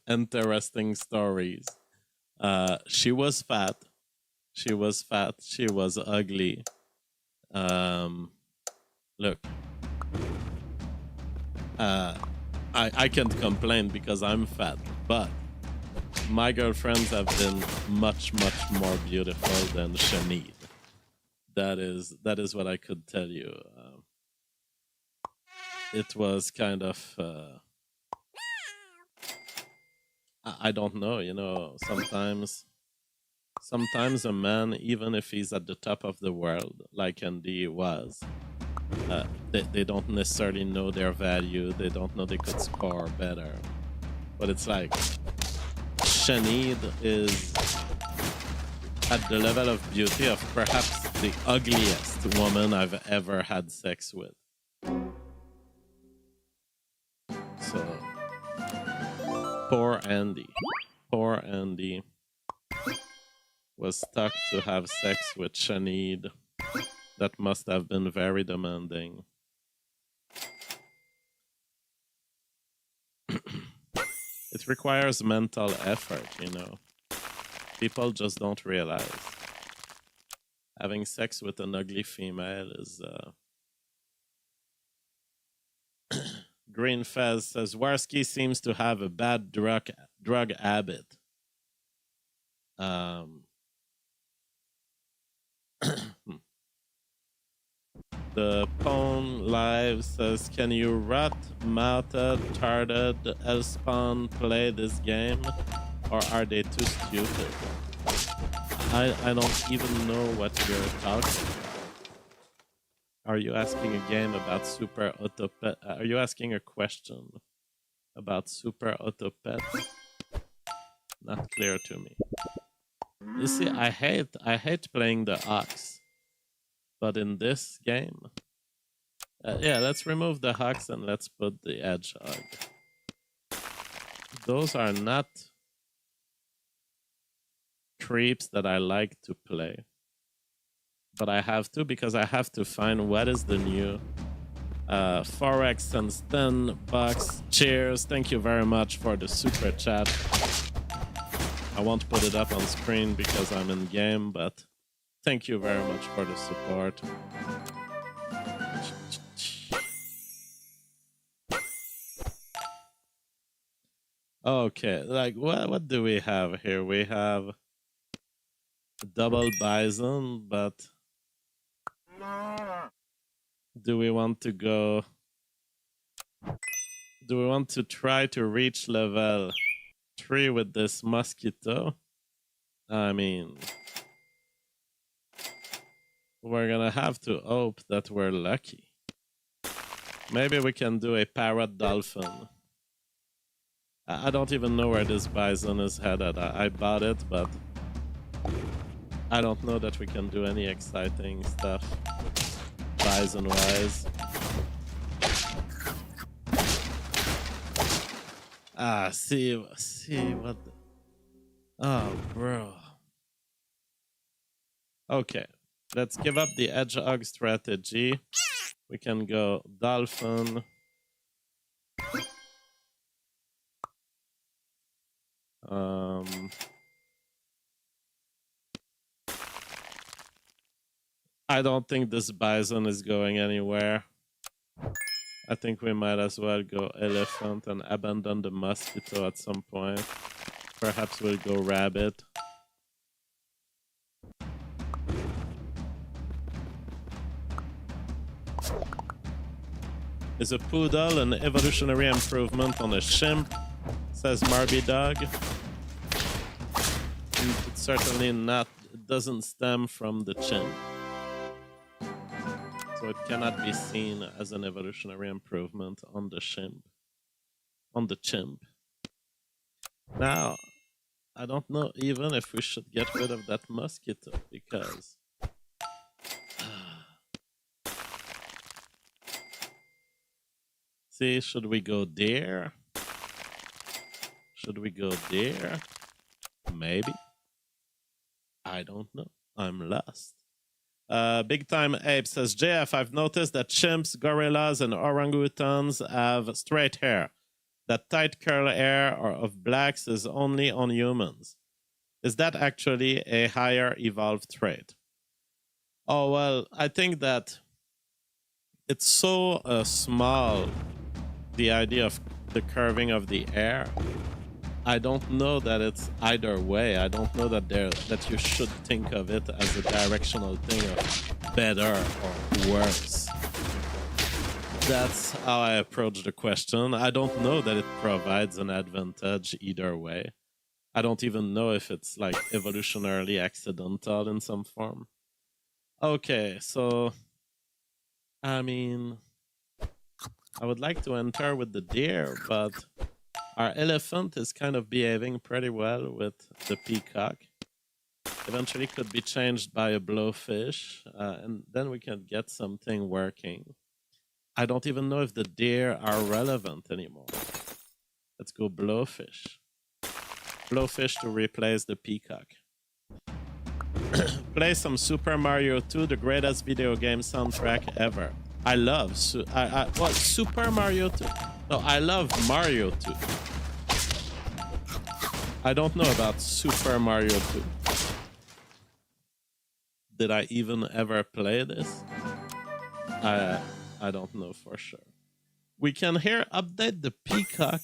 interesting stories. She was fat. She was fat. She was ugly. Look. I can't complain because I'm fat, but my girlfriends have been much more beautiful than Sinead. That is what I could tell you. It was kind of I don't know, you know, sometimes a man, even if he's at the top of the world, like Andy was, they don't necessarily know their value. They don't know they could score better. But it's like, Sinead is at the level of beauty of perhaps the ugliest woman I've ever had sex with. So, poor Andy was stuck to have sex with Sinead. That must have been very demanding. It requires mental effort, you know. People just don't realize. Having sex with an ugly female is... Green Fez says, Warski seems to have a bad drug habit. The Pwn Live says, can you rot, mouthed, tarded, Elspawn play this game? Or are they too stupid? I don't even know what you're talking about. Are you asking a game about Super Autopet? Are you asking a question about Super Autopet? Not clear to me. You see, I hate playing the ox, but in this game, yeah, let's remove the ox and let's put the hedgehog. Those are not creeps that I like to play, but I have to because I have to find what is the new. Forex sends 10 bucks. Cheers! Thank you very much for the super chat. I won't put it up on screen because I'm in game, but thank you very much for the support. Okay, like what do we have here? We have double bison, but do we want to go? Do we want to try to reach level 3 with this mosquito? I mean, we're gonna have to hope that we're lucky. Maybe we can do a parrot dolphin. I don't even know where this bison is headed. I bought it, but I don't know that we can do any exciting stuff bison-wise. See what? Oh, bro. Okay, let's give up the hedgehog strategy. We can go dolphin. I don't think this bison is going anywhere. I think we might as well go elephant and abandon the mosquito at some point. Perhaps we'll go rabbit. Is a poodle an evolutionary improvement on a chimp? Says Marby Dog. It's certainly not. It doesn't stem from the chimp. So it cannot be seen as an evolutionary improvement on the chimp. Now, I don't know even if we should get rid of that mosquito because see, should we go there? Should we go there? Maybe. I don't know. I'm lost. Big Time Ape says, JF, I've noticed that chimps, gorillas, and orangutans have straight hair. That tight curl hair of blacks is only on humans. Is that actually a higher evolved trait? Oh, well, I think that it's so small, the idea of the curving of the hair. I don't know that it's either way. I don't know that you should think of it as a directional thing of better or worse. That's how I approach the question. I don't know that it provides an advantage either way. I don't even know if it's like evolutionarily accidental in some form. Okay, so I mean, I would like to enter with the deer, but our elephant is kind of behaving pretty well with the peacock. Eventually could be changed by a blowfish, and then we can get something working. I don't even know if the deer are relevant anymore. Let's go blowfish. Blowfish to replace the peacock. Play some Super Mario 2, the greatest video game soundtrack ever. I love Super Mario 2. No, I love Mario 2. I don't know about Super Mario 2. Did I even ever play this? I don't know for sure. We can here update the peacock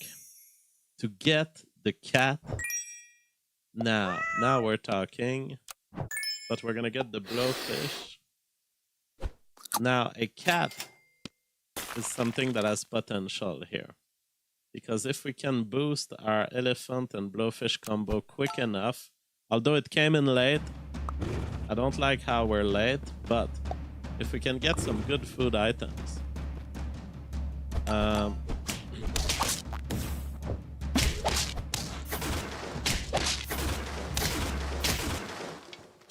to get the cat. Now we're talking. But we're gonna get the blowfish. Now a cat is something that has potential here. Because if we can boost our elephant and blowfish combo quick enough, although it came in late, I don't like how we're late, but if we can get some good food items.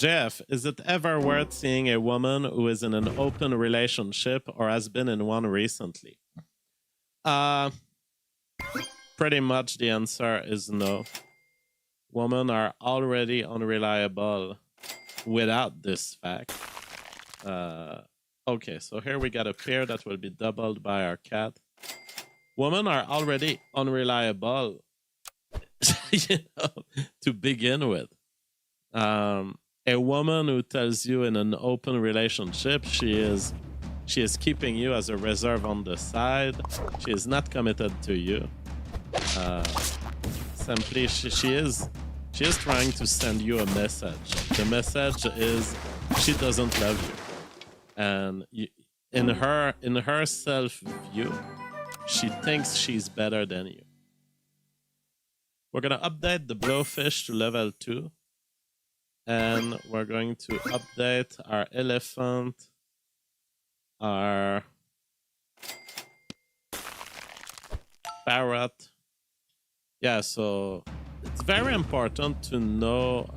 Jeff, is it ever worth seeing a woman who is in an open relationship or has been in one recently? Pretty much the answer is no. Women are already unreliable without this fact. Okay, so here we got a pair that will be doubled by our cat. Women are already unreliable, you know, to begin with. A woman who tells you in an open relationship she is keeping you as a reserve on the side. She is not committed to you. Simply, she is trying to send you a message. The message is she doesn't love you, and in her self view, she thinks she's better than you. We're gonna update the blowfish to level 2, and we're going to update our elephant, our parrot. Yeah, so it's very important to know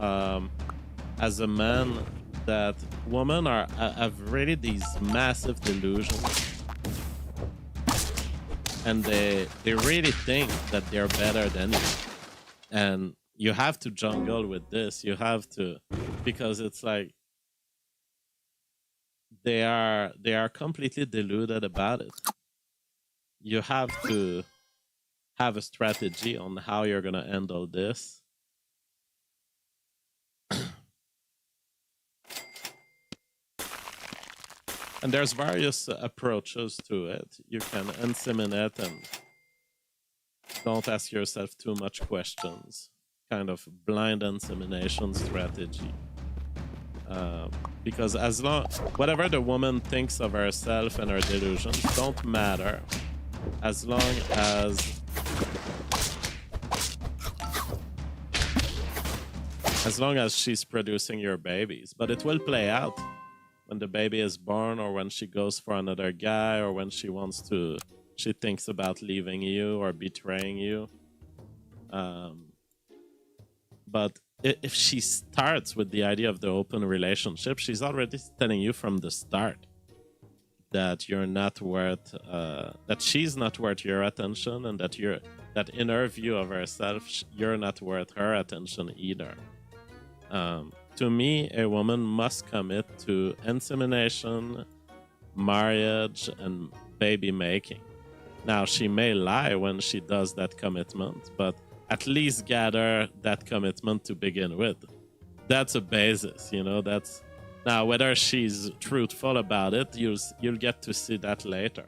as a man that women have really these massive delusions, and they really think that they're better than you, and you have to jungle with this. You have to, because it's like they are completely deluded about it. You have to have a strategy on how you're gonna handle this. And there's various approaches to it. You can inseminate and don't ask yourself too much questions. Kind of blind insemination strategy. Because whatever the woman thinks of herself and her delusions don't matter, as long as she's producing your babies. But it will play out when the baby is born, or when she goes for another guy, or when she thinks about leaving you or betraying you. But if she starts with the idea of the open relationship, she's already telling you from the start that you're not worth, that she's not worth your attention, and that in her view of herself, you're not worth her attention either. To me, a woman must commit to insemination, marriage, and baby making. Now, she may lie when she does that commitment, but at least gather that commitment to begin with. That's a basis, you know. Now, whether she's truthful about it, you'll get to see that later.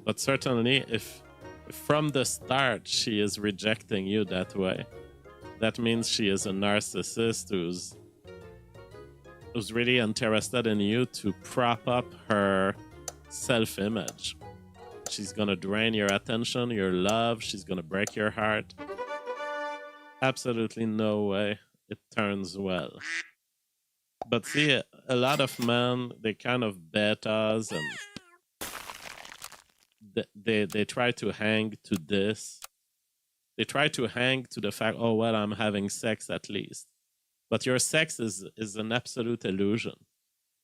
But certainly, if from the start she is rejecting you that way, that means she is a narcissist who's really interested in you to prop up her self-image. She's gonna drain your attention, your love. She's gonna break your heart. Absolutely no way it turns well. But see, a lot of men, they kind of bet us, and they try to hang to this. They try to hang to the fact, oh, well, I'm having sex at least. But your sex is an absolute illusion.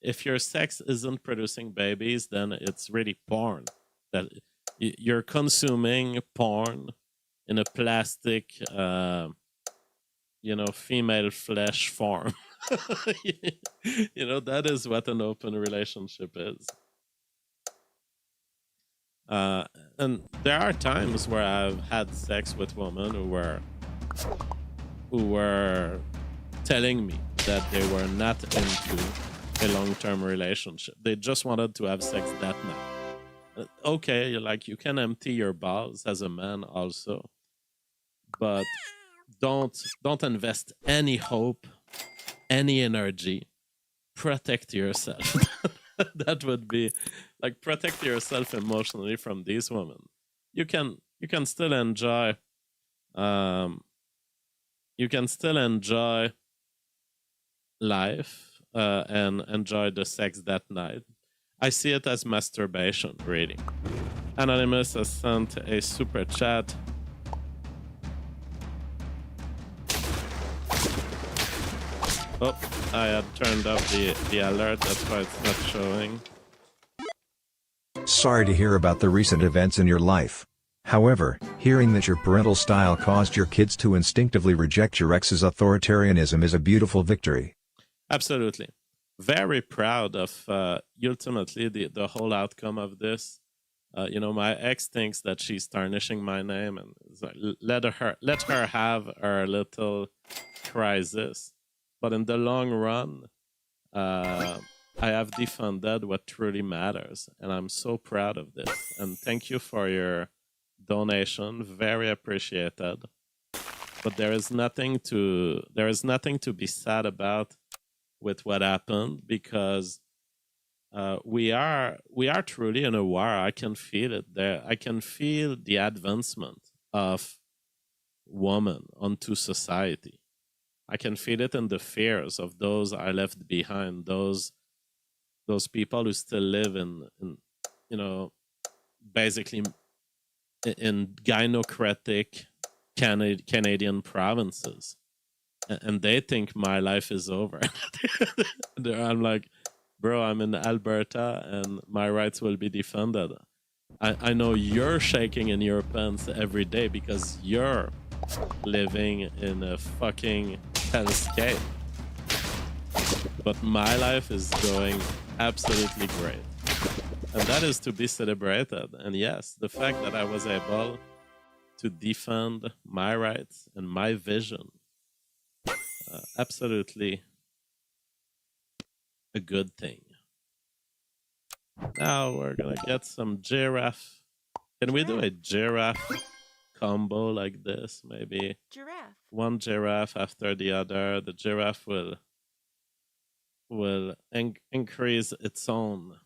If your sex isn't producing babies, then it's really porn. That you're consuming porn in a plastic, female flesh form. That is what an open relationship is. And there are times where I've had sex with women who were telling me that they were not into a long-term relationship. They just wanted to have sex that night. Okay, you can empty your balls as a man also, but don't invest any hope, any energy. Protect yourself. That would be protect yourself emotionally from these women. You can still enjoy life and enjoy the sex that night. I see it as masturbation, really. Anonymous has sent a super chat. Oh, I had turned off the alert, that's why it's not showing. Sorry to hear about the recent events in your life. However, hearing that your parental style caused your kids to instinctively reject your ex's authoritarianism is a beautiful victory. Absolutely. Very proud of ultimately the whole outcome of this. My ex thinks that she's tarnishing my name, and it's like, let her have her little crisis. But in the long run, I have defended what truly matters, and I'm so proud of this. And thank you for your donation, very appreciated. But there is nothing to be sad about with what happened, because we are truly in a war. I can feel it there. I can feel the advancement of woman onto society. I can feel it in the fears of those I left behind, those people who still live in basically in gynocratic Canadian provinces, and they think my life is over. I'm like, bro, I'm in Alberta and my rights will be defended. I know you're shaking in your pants every day because you're living in a fucking hellscape. But my life is going absolutely great. And that is to be celebrated. And yes, the fact that I was able to defend my rights and my vision, absolutely a good thing. Now we're gonna get some giraffe. Can we do a giraffe combo like this? Maybe Giraffe. one giraffe after the other. The giraffe will increase its own.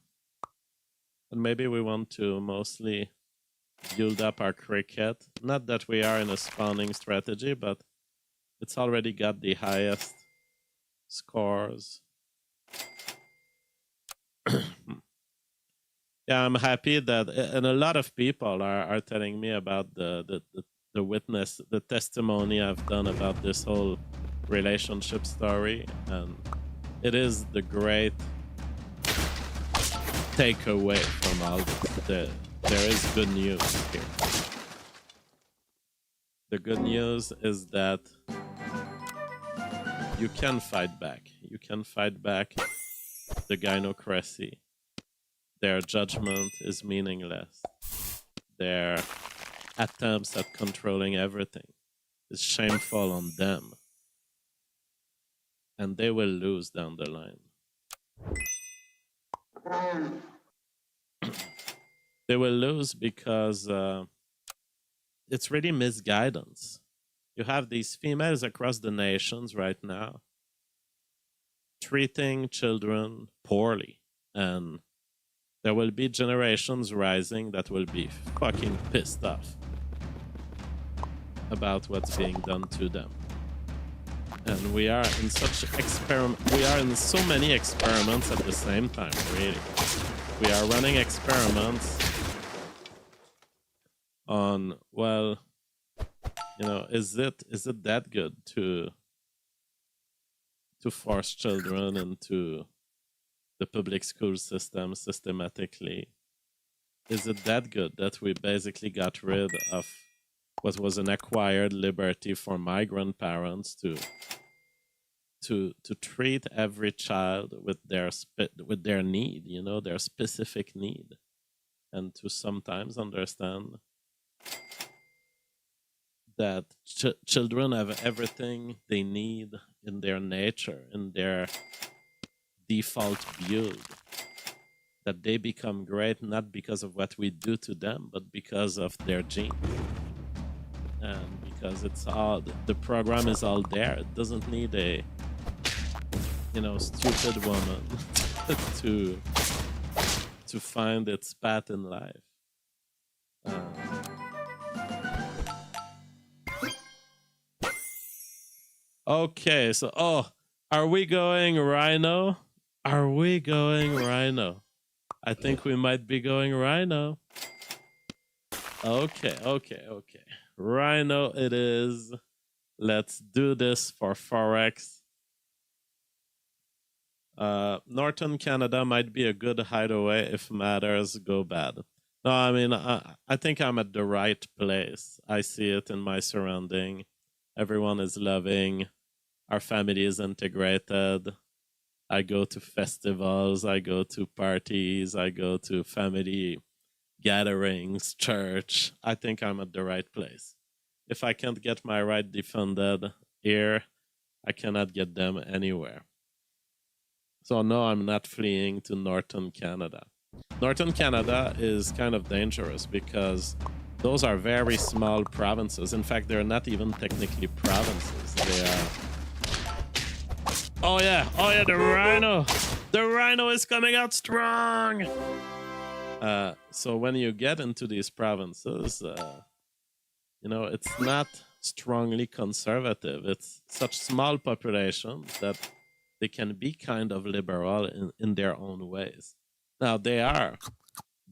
And maybe we want to mostly build up our cricket. Not that we are in a spawning strategy, but it's already got the highest scores. Yeah, I'm happy that, and a lot of people are telling me about the witness, the testimony I've done about this whole relationship story, and it is the great takeaway from all this. There is good news here. The good news is that you can fight back. You can fight back the gynocracy. Their judgment is meaningless. Their attempts at controlling everything is shameful on them. And they will lose down the line. They will lose because it's really misguidance. You have these females across the nations right now treating children poorly, and there will be generations rising that will be fucking pissed off about what's being done to them. And we are in so many experiments at the same time, really. We are running experiments on, well, is it that good to force children into the public school system systematically? Is it that good that we basically got rid of what was an acquired liberty for my grandparents to treat every child with their need, their specific need, and to sometimes understand that children have everything they need in their nature, in their default build, that they become great not because of what we do to them, but because of their gene. And because the program is all there. It doesn't need a stupid woman to find its path in life. Okay, so are we going rhino? Are we going rhino? I think we might be going rhino. Okay. Rhino it is. Let's do this for Forex. Northern Canada might be a good hideaway if matters go bad. No, I mean, I think I'm at the right place. I see it in my surrounding. Everyone is loving. Our family is integrated. I go to festivals. I go to parties. I go to family gatherings, church. I think I'm at the right place. If I can't get my right defended here, I cannot get them anywhere. So no, I'm not fleeing to Northern Canada. Northern Canada is kind of dangerous because those are very small provinces. In fact, they're not even technically provinces. They are... Oh yeah, the rhino! The rhino is coming out strong! So when you get into these provinces, you know, it's not strongly conservative. It's such small populations that they can be kind of liberal in their own ways. Now, they are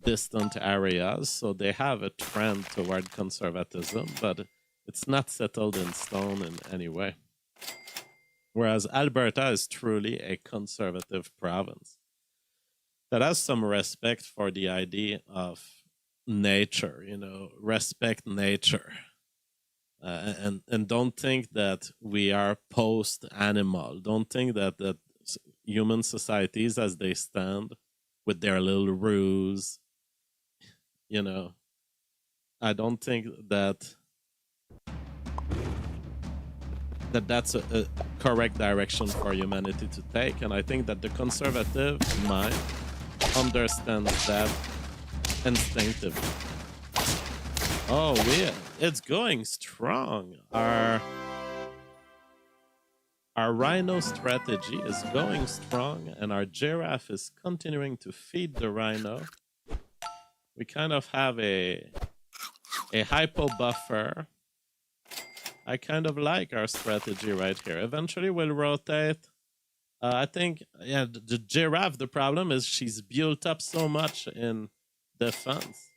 distant areas, so they have a trend toward conservatism, but it's not settled in stone in any way. Whereas Alberta is truly a conservative province that has some respect for the idea of nature, you know, respect nature. And don't think that we are post-animal. Don't think that human societies as they stand with their little ruse, you know, I don't think that that's a correct direction for humanity to take. And I think that the conservative mind understands that instinctively. Oh, it's going strong. Our rhino strategy is going strong, and our giraffe is continuing to feed the rhino. We kind of have a hypo buffer. I kind of like our strategy right here. Eventually we'll rotate. I think, yeah, the giraffe, the problem is she's built up so much in defense.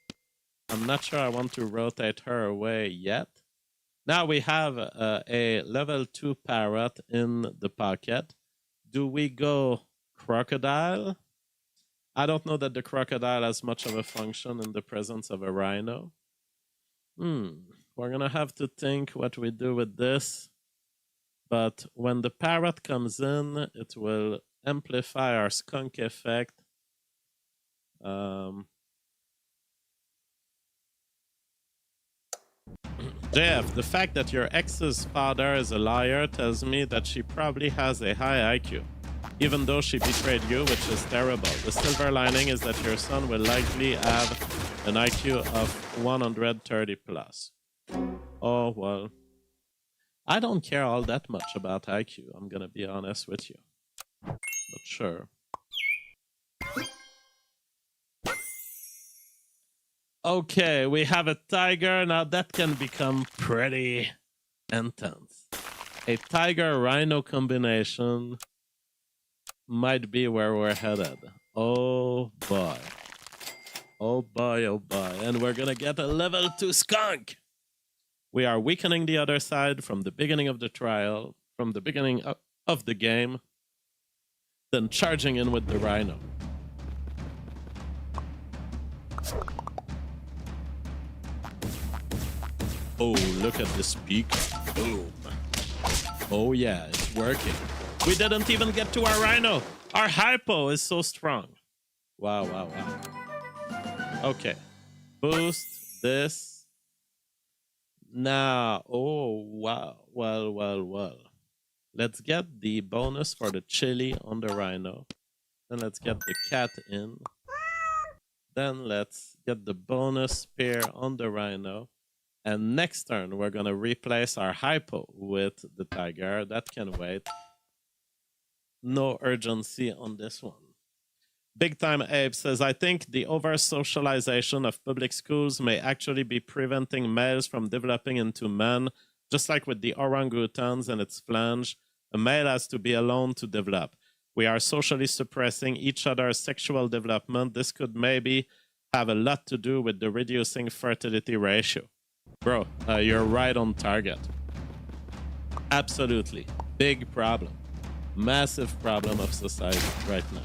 I'm not sure I want to rotate her away yet. Now we have a level 2 parrot in the pocket. Do we go crocodile? I don't know that the crocodile has much of a function in the presence of a rhino. We're going to have to think what we do with this. But when the parrot comes in, it will amplify our skunk effect. JF, the fact that your ex's father is a liar tells me that she probably has a high IQ, even though she betrayed you, which is terrible. The silver lining is that your son will likely have an IQ of 130 plus. Oh, well. I don't care all that much about IQ, I'm gonna be honest with you. But sure. Okay, we have a tiger. Now that can become pretty intense. A tiger-rhino combination might be where we're headed. Oh boy. Oh boy, oh boy. And we're gonna get a level 2 skunk! We are weakening the other side from the beginning of the trial, from the beginning of the game, then charging in with the rhino. Oh, look at this peak. Boom. Oh yeah, it's working. We didn't even get to our rhino. Our hypo is so strong. Wow, wow, wow. Okay. Boost this. Now, oh, wow. Well. Let's get the bonus for the chili on the rhino. Then let's get the cat in. Then let's get the bonus spear on the rhino. And next turn, we're going to replace our hypo with the tiger. That can wait. No urgency on this one. Big Time Abe says, I think the over-socialization of public schools may actually be preventing males from developing into men, just like with the orangutans and its flange. A male has to be alone to develop. We are socially suppressing each other's sexual development. This could maybe have a lot to do with the reducing fertility ratio. Bro, you're right on target. Absolutely. Big problem. massive problem of society right now.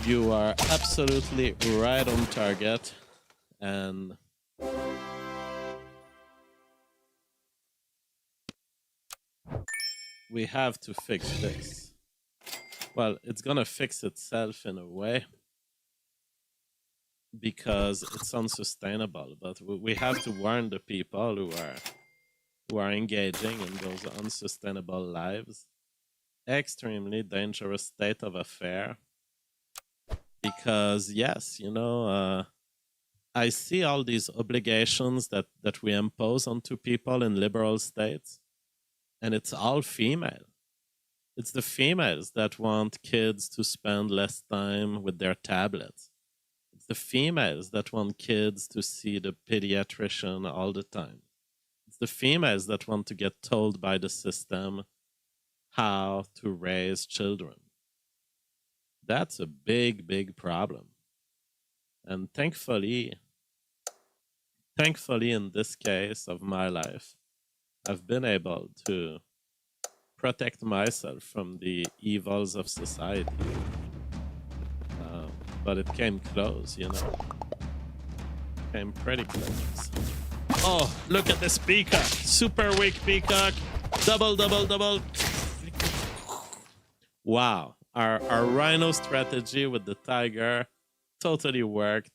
You are absolutely right on target, and we have to fix this. Well, it's gonna fix itself in a way because it's unsustainable, but we have to warn the people who are engaging in those unsustainable lives. Extremely dangerous state of affair. Because yes, you know, I see all these obligations that we impose onto people in liberal states, and it's all female. It's the females that want kids to spend less time with their tablets. It's the females that want kids to see the pediatrician all the time. It's the females that want to get told by the system how to raise children. That's a big, big problem. And thankfully, in this case of my life, I've been able to protect myself from the evils of society. But it came close, you know. Came pretty close. Oh, look at this peacock. Super weak peacock. Double, double, double. Wow. Our rhino strategy with the tiger totally worked.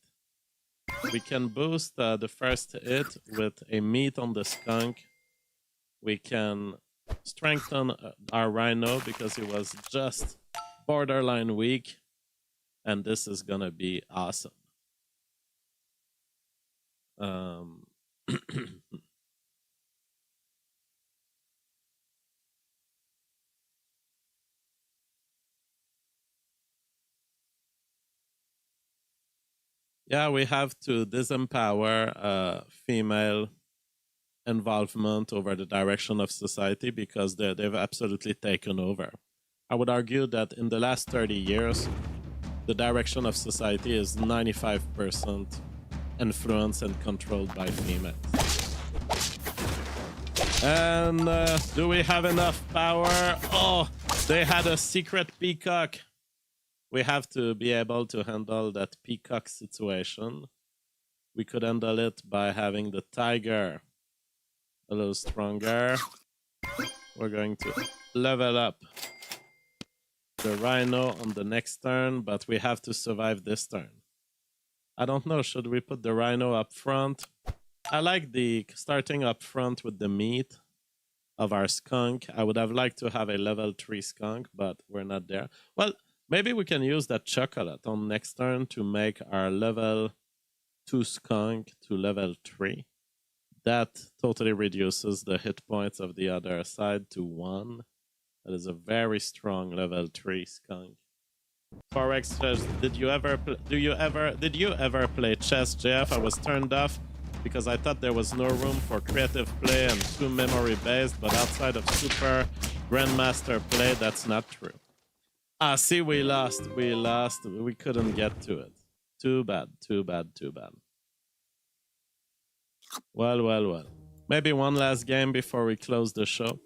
We can boost the first hit with a meat on the skunk. We can strengthen our rhino because he was just borderline weak. And this is gonna be awesome. Yeah, we have to disempower female involvement over the direction of society because they've absolutely taken over. I would argue that in the last 30 years, the direction of society is 95% influenced and controlled by females. And do we have enough power? Oh, they had a secret peacock. We have to be able to handle that peacock situation. We could handle it by having the tiger a little stronger. We're going to level up the rhino on the next turn, but we have to survive this turn. I don't know, should we put the rhino up front? I like the starting up front with the meat of our skunk. I would have liked to have a level 3 skunk, but we're not there. Well, maybe we can use that chocolate on next turn to make our level 2 skunk to level 3. That totally reduces the hit points of the other side to 1. That is a very strong level 3 skunk. Forex says, did you ever play chess, JF? I was turned off because I thought there was no room for creative play and too memory based, but outside of super grandmaster play, that's not true. Ah, see, we lost. We couldn't get to it. Too bad. Well. Maybe one last game before we close the show.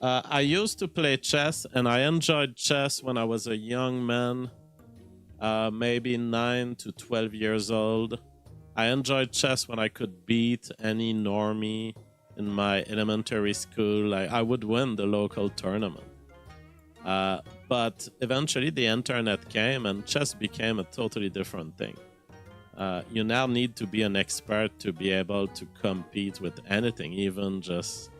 I used to play chess, and I enjoyed chess when I was a young man, maybe 9 to 12 years old. I enjoyed chess when I could beat any normie in my elementary school. I would win the local tournament. But eventually the internet came and chess became a totally different thing. You now need to be an expert to be able to compete with anything, even just,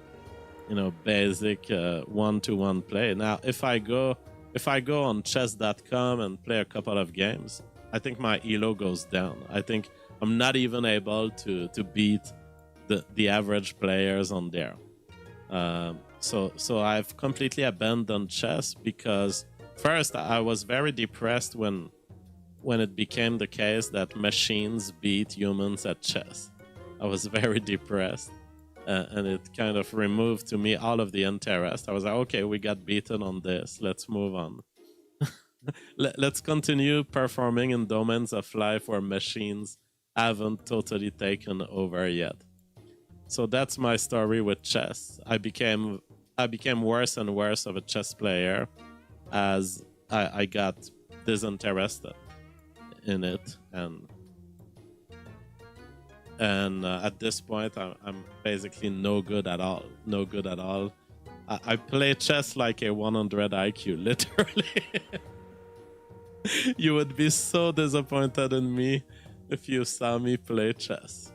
you know, basic one-to-one play. Now, if I go on chess.com and play a couple of games, I think my elo goes down. I think I'm not even able to beat the average players on there. So I've completely abandoned chess because first I was very depressed when it became the case that machines beat humans at chess. I was very depressed, and it kind of removed to me all of the interest. I was like, okay, we got beaten on this. Let's move on. Let's continue performing in domains of life where machines haven't totally taken over yet. So that's my story with chess. I became I became worse and worse of a chess player as I got disinterested in it, and at this point I'm basically no good at all. I play chess like a 100 IQ, literally. You would be so disappointed in me if you saw me play chess.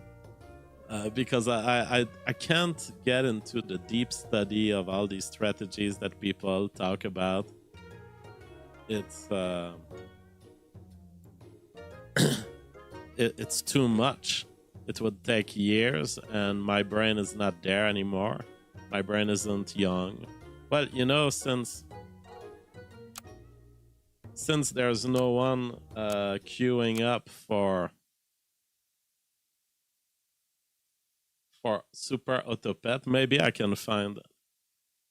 Because I can't get into the deep study of all these strategies that people talk about. It's it's too much. It would take years, and my brain is not there anymore. My brain isn't young. Well, you know, since there's no one queuing up for Super Autopet, maybe I can find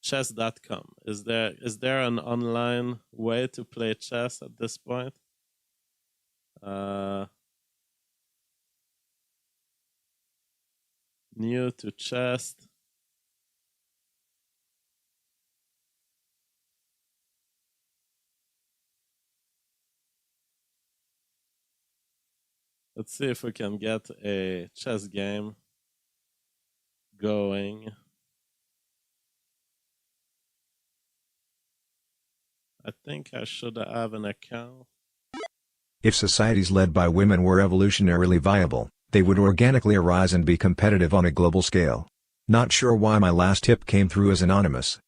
chess.com. Is there an online way to play chess at this point? New to chess. Let's see if we can get a chess game going. I think I should have an account. If societies led by women were evolutionarily viable, they would organically arise and be competitive on a global scale. Not sure why my last tip came through as anonymous.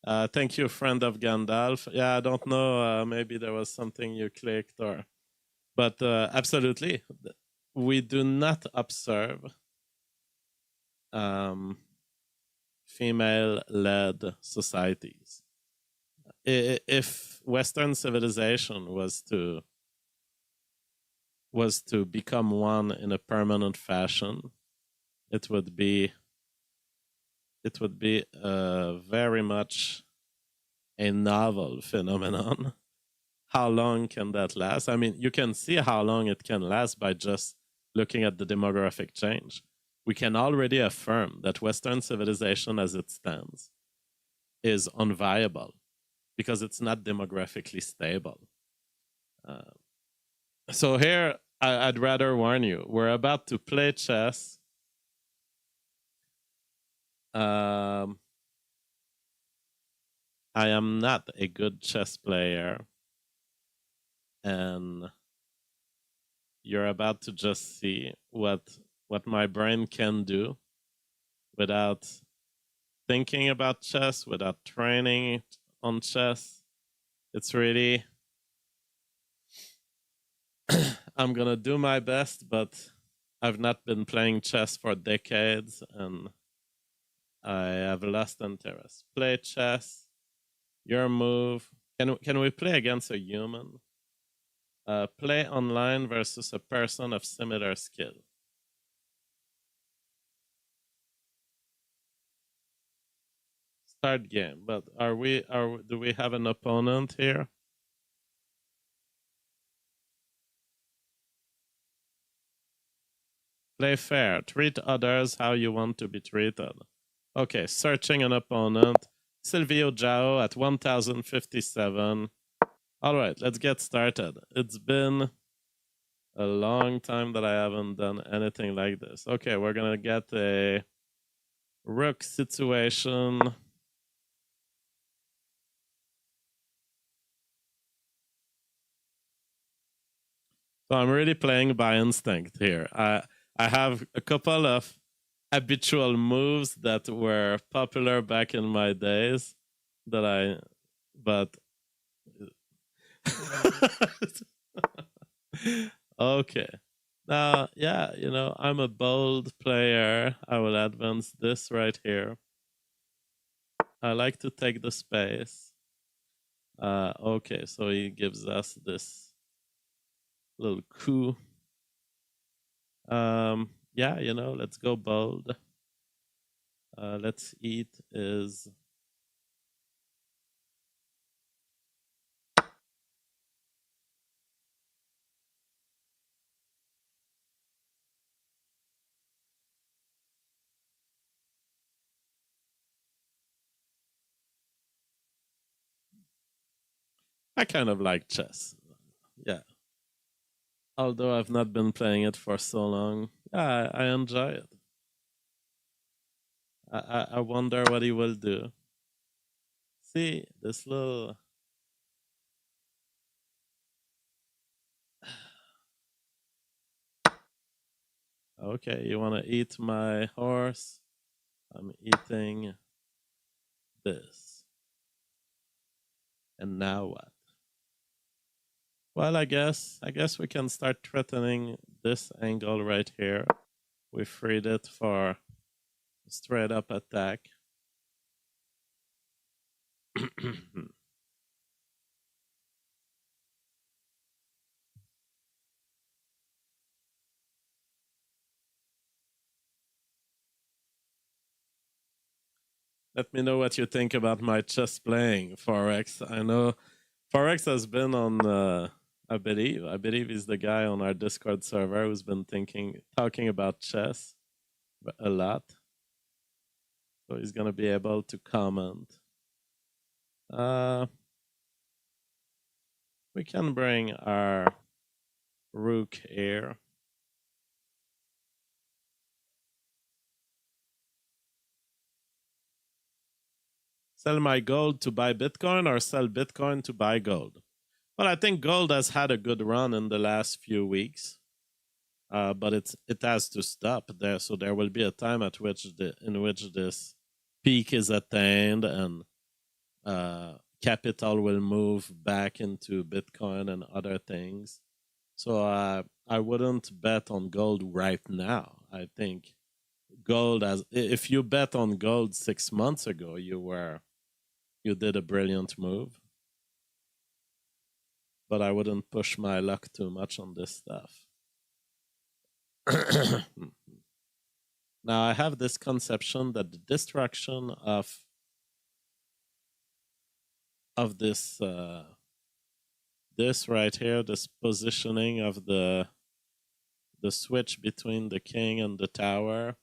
Thank you, friend of Gandalf. Yeah, I don't know. Maybe there was something you clicked, but absolutely, we do not observe female-led societies. If Western civilization was to become one in a permanent fashion, it would be very much a novel phenomenon. How long can that last? I mean, you can see how long it can last by just looking at the demographic change. We can already affirm that Western civilization as it stands is unviable because it's not demographically stable. So here, I'd rather warn you, we're about to play chess. I am not a good chess player, and you're about to just see what my brain can do without thinking about chess, without training on chess. It's really I'm gonna do my best, but I've not been playing chess for decades, and I have lost interest. Play chess. Your move. Can we play against a human? Play online versus a person of similar skill. Start game. But do we have an opponent here? Play fair. Treat others how you want to be treated. Okay, searching an opponent. Silvio Zhao at 1057. All right, let's get started. It's been a long time that I haven't done anything like this. Okay, we're going to get a rook situation. So I'm really playing by instinct here. I have a couple of habitual moves that were popular back in my days but okay. Now, yeah, you know, I'm a bold player. I will advance this right here. I like to take the space. Okay, so he gives us this little coup. Yeah, you know, let's go bold. Let's eat is I kind of like chess. Yeah. Although I've not been playing it for so long, yeah, I enjoy it. I wonder what he will do. See, this little... Okay, you want to eat my horse? I'm eating this. And now what? Well, I guess we can start threatening this angle right here. We freed it for a straight up attack. Let me know what you think about my chess playing, Forex. I know Forex has been on, I believe he's the guy on our Discord server who's been talking about chess a lot. So he's gonna be able to comment. We can bring our rook here. Sell my gold to buy Bitcoin or sell Bitcoin to buy gold? Well, I think gold has had a good run in the last few weeks, but it has to stop there. So there will be a time at which in which this peak is attained and capital will move back into Bitcoin and other things. So I wouldn't bet on gold right now. I think gold, if you bet on gold 6 months ago, you did a brilliant move. But I wouldn't push my luck too much on this stuff. Now I have this conception that the destruction of this this right here, this positioning of the switch between the king and the tower,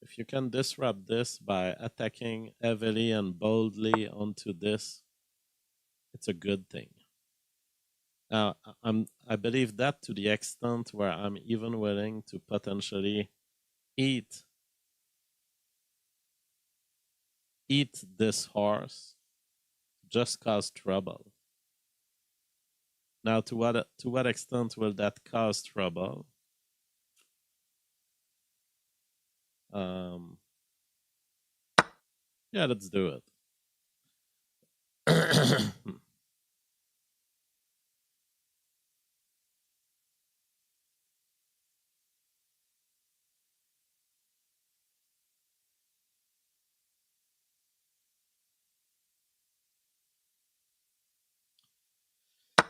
if you can disrupt this by attacking heavily and boldly onto this, it's a good thing. Now, I believe that to the extent where I'm even willing to potentially eat this horse, just cause trouble. Now, to what extent will that cause trouble? Yeah, let's do it.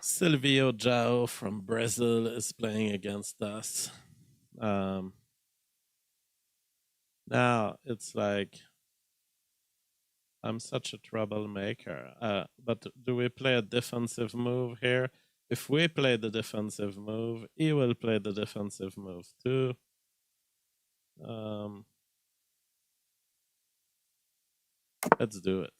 Silvio Jao from Brazil is playing against us. Now, it's like, I'm such a troublemaker. But do we play a defensive move here? If we play the defensive move, he will play the defensive move too. Let's do it.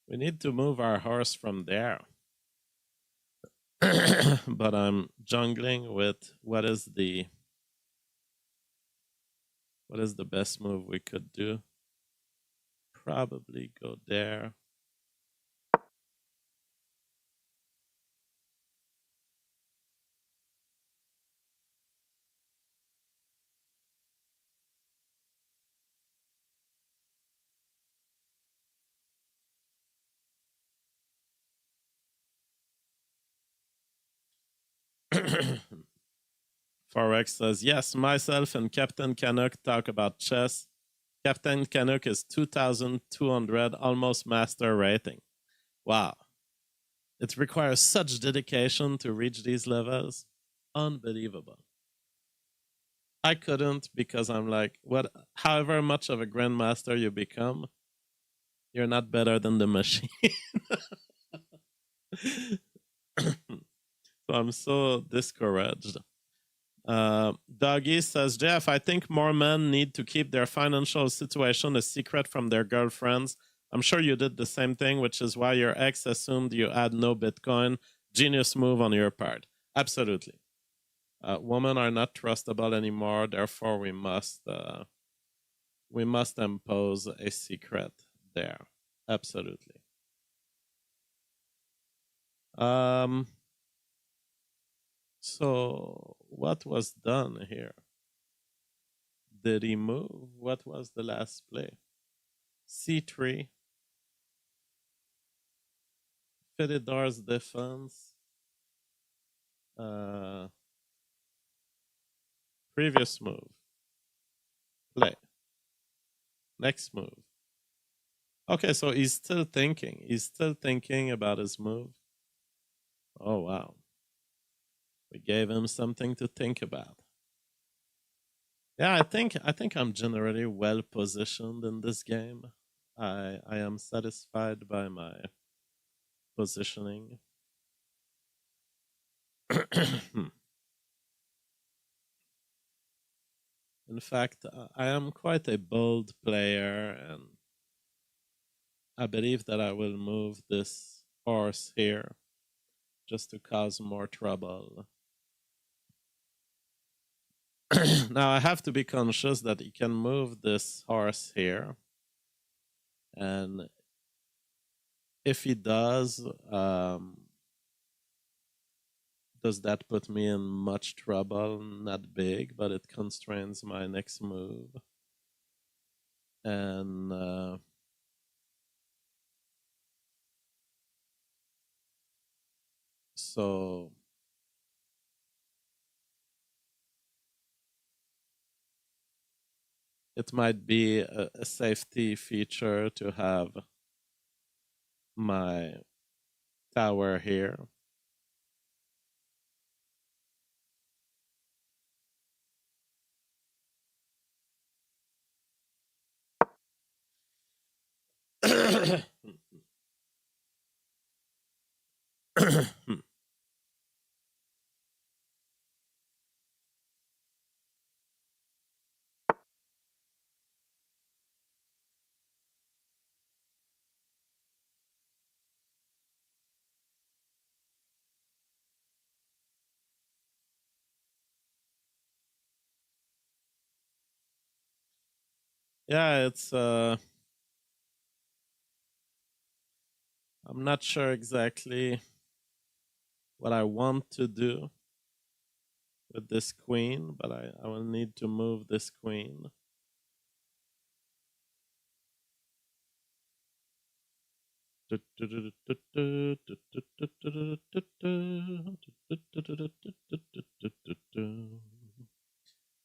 We need to move our horse from there. But I'm jungling with what is the best move we could do? Probably go there. Forex says, yes, myself and Captain Canuck talk about chess. Captain Canuck is 2,200, almost master rating. Wow. It requires such dedication to reach these levels. Unbelievable. I couldn't because I'm like, what? However much of a grandmaster you become, you're not better than the machine. So I'm so discouraged. Doggy says, Jeff, I think more men need to keep their financial situation a secret from their girlfriends. I'm sure you did the same thing, which is why your ex assumed you had no Bitcoin. Genius move on your part. Absolutely. Women are not trustable anymore. Therefore, we must impose a secret there. Absolutely. So what was done here? Did he move? What was the last play? C3. Fedor's defense. Previous move. Play. Next move. Okay, so he's still thinking. He's still thinking about his move. Oh, wow. We gave him something to think about. Yeah, I think I'm generally well positioned in this game. I am satisfied by my positioning. In fact, I am quite a bold player, and I believe that I will move this horse here just to cause more trouble. Now I have to be conscious that he can move this horse here, and if he does that put me in much trouble? Not big, but it constrains my next move. And so it might be a safety feature to have my tower here. Yeah, it's I'm not sure exactly what I want to do with this queen, but I will need to move this queen.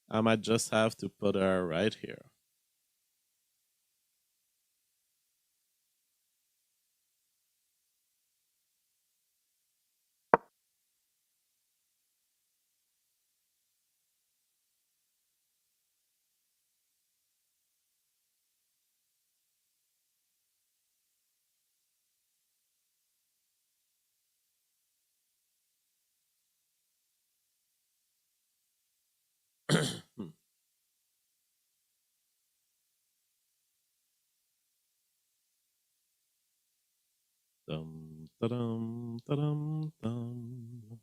I might just have to put her right here. Dum, da-dum, da-dum, dum.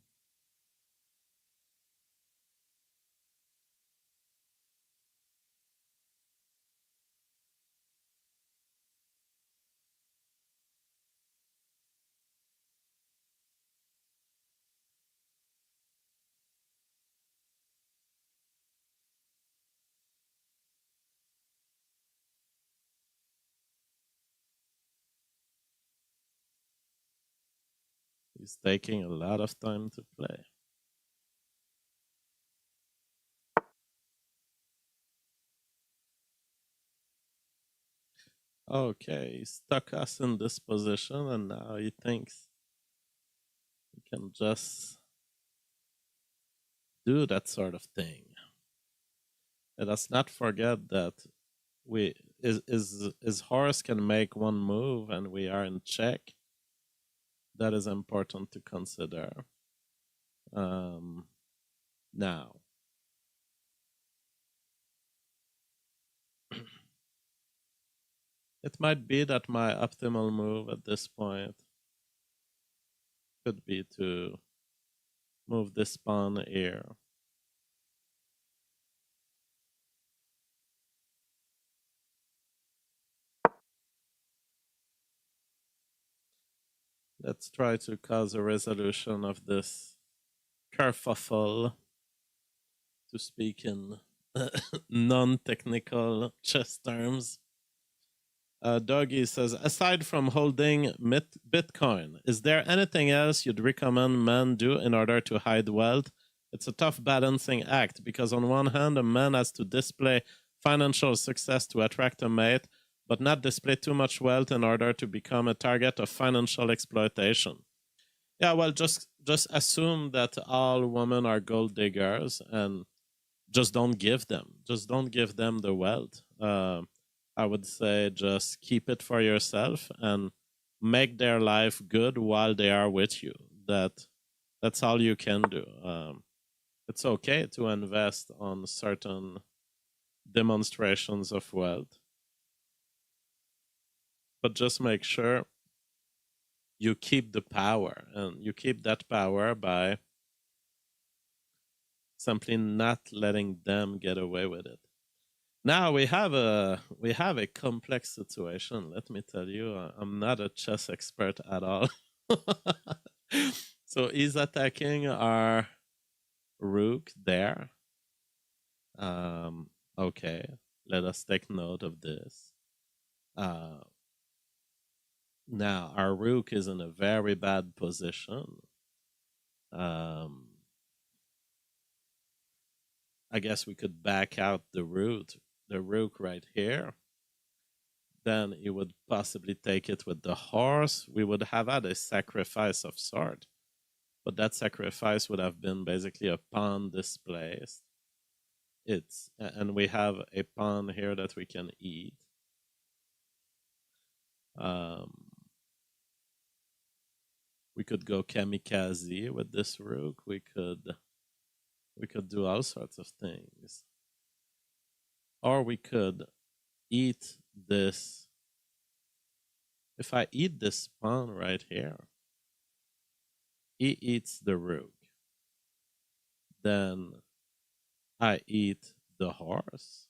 He's taking a lot of time to play. Okay, he stuck us in this position, and now he thinks can just do that sort of thing. Let us not forget that his horse can make one move and we are in check. That is important to consider. Now, it might be that my optimal move at this point could be to move this pawn here. Let's try to cause a resolution of this kerfuffle, to speak in non-technical chess terms. Doggy says, aside from holding Bitcoin, is there anything else you'd recommend men do in order to hide wealth? It's a tough balancing act because on one hand, a man has to display financial success to attract a mate, but not display too much wealth in order to become a target of financial exploitation. Yeah, well, just assume that all women are gold diggers and just don't give them. Just don't give them the wealth. I would say just keep it for yourself and make their life good while they are with you. That's all you can do. It's okay to invest on certain demonstrations of wealth, but just make sure you keep the power, and you keep that power by simply not letting them get away with it. Now we have a complex situation. Let me tell you, I'm not a chess expert at all. So he's attacking our rook there. Okay, let us take note of this. Now our rook is in a very bad position. I guess we could back out the rook right here. Then he would possibly take it with the horse. We would have had a sacrifice of sort, but that sacrifice would have been basically a pawn displaced. And we have a pawn here that we can eat. We could go kamikaze with this rook. We could do all sorts of things. Or we could eat this. If I eat this pawn right here, he eats the rook. Then I eat the horse.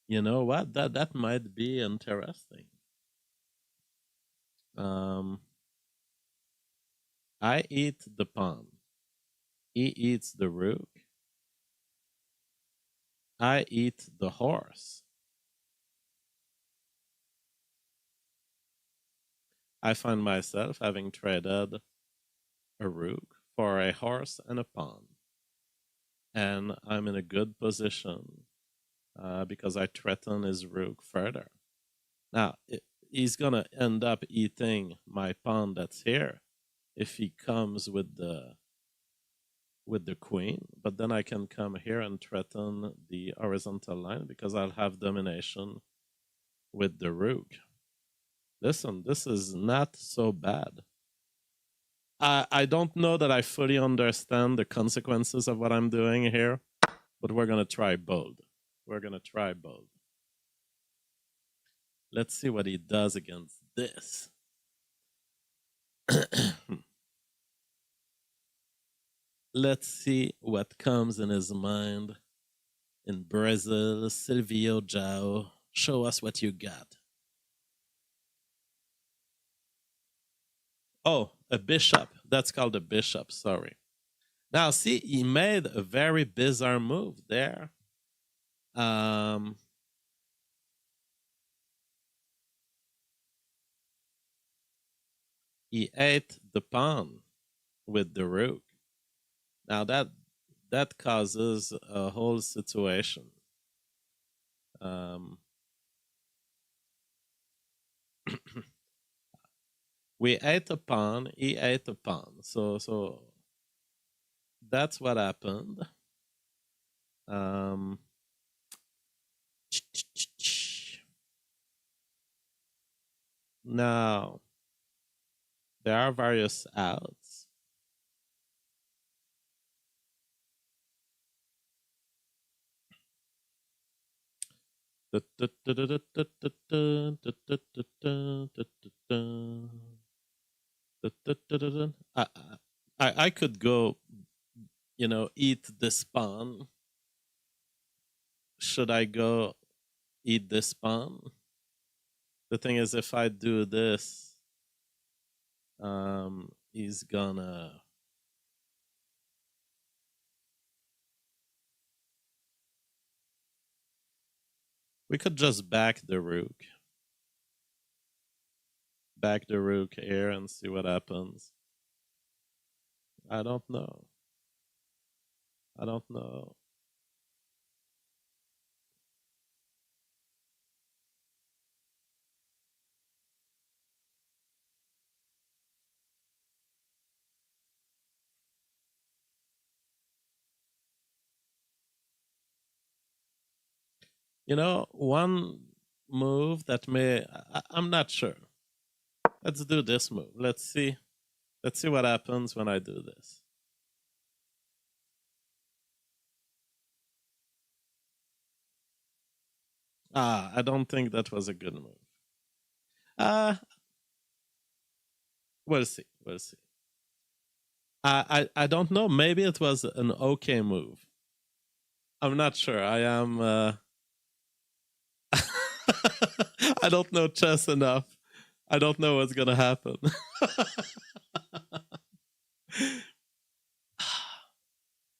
You know what? That might be interesting. I eat the pawn. He eats the rook. I eat the horse. I find myself having traded a rook for a horse and a pawn. And I'm in a good position because I threaten his rook further. Now, he's going to end up eating my pawn that's here if he comes with the queen, but then I can come here and threaten the horizontal line because I'll have domination with the rook. Listen, this is not so bad. I don't know that I fully understand the consequences of what I'm doing here, but we're going to try bold. We're going to try bold. Let's see what he does against this. Let's see what comes in his mind. In Brazil, Silvio Jao, show us what you got. Oh, a bishop. That's called a bishop, sorry. Now, see, he made a very bizarre move there. He ate the pawn with the rook. Now that causes a whole situation. We ate a pawn. He ate a pawn. So that's what happened. Now there are various outs. I could go, eat this pawn. Should I go eat this pawn? The thing is, if I do this, he's gonna. We could just back the rook. Back the rook here and see what happens. I don't know. I don't know. One move that I'm not sure. Let's do this move. Let's see what happens when I do this. I don't think that was a good move. We'll see. We'll see. I don't know. Maybe it was an okay move. I'm not sure. I am. I don't know chess enough. I don't know what's gonna happen.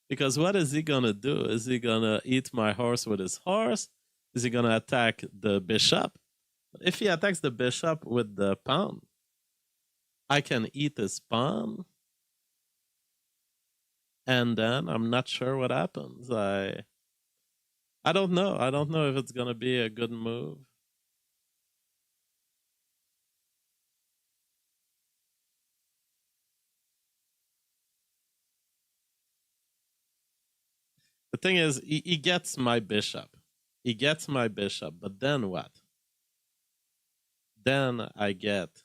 Because what is he gonna do? Is he gonna eat my horse with his horse? Is he gonna attack the bishop? If he attacks the bishop with the pawn, I can eat his pawn. And then I'm not sure what happens. I don't know. I don't know if it's gonna be a good move. The thing is, he gets my bishop. He gets my bishop, but then what? Then I get...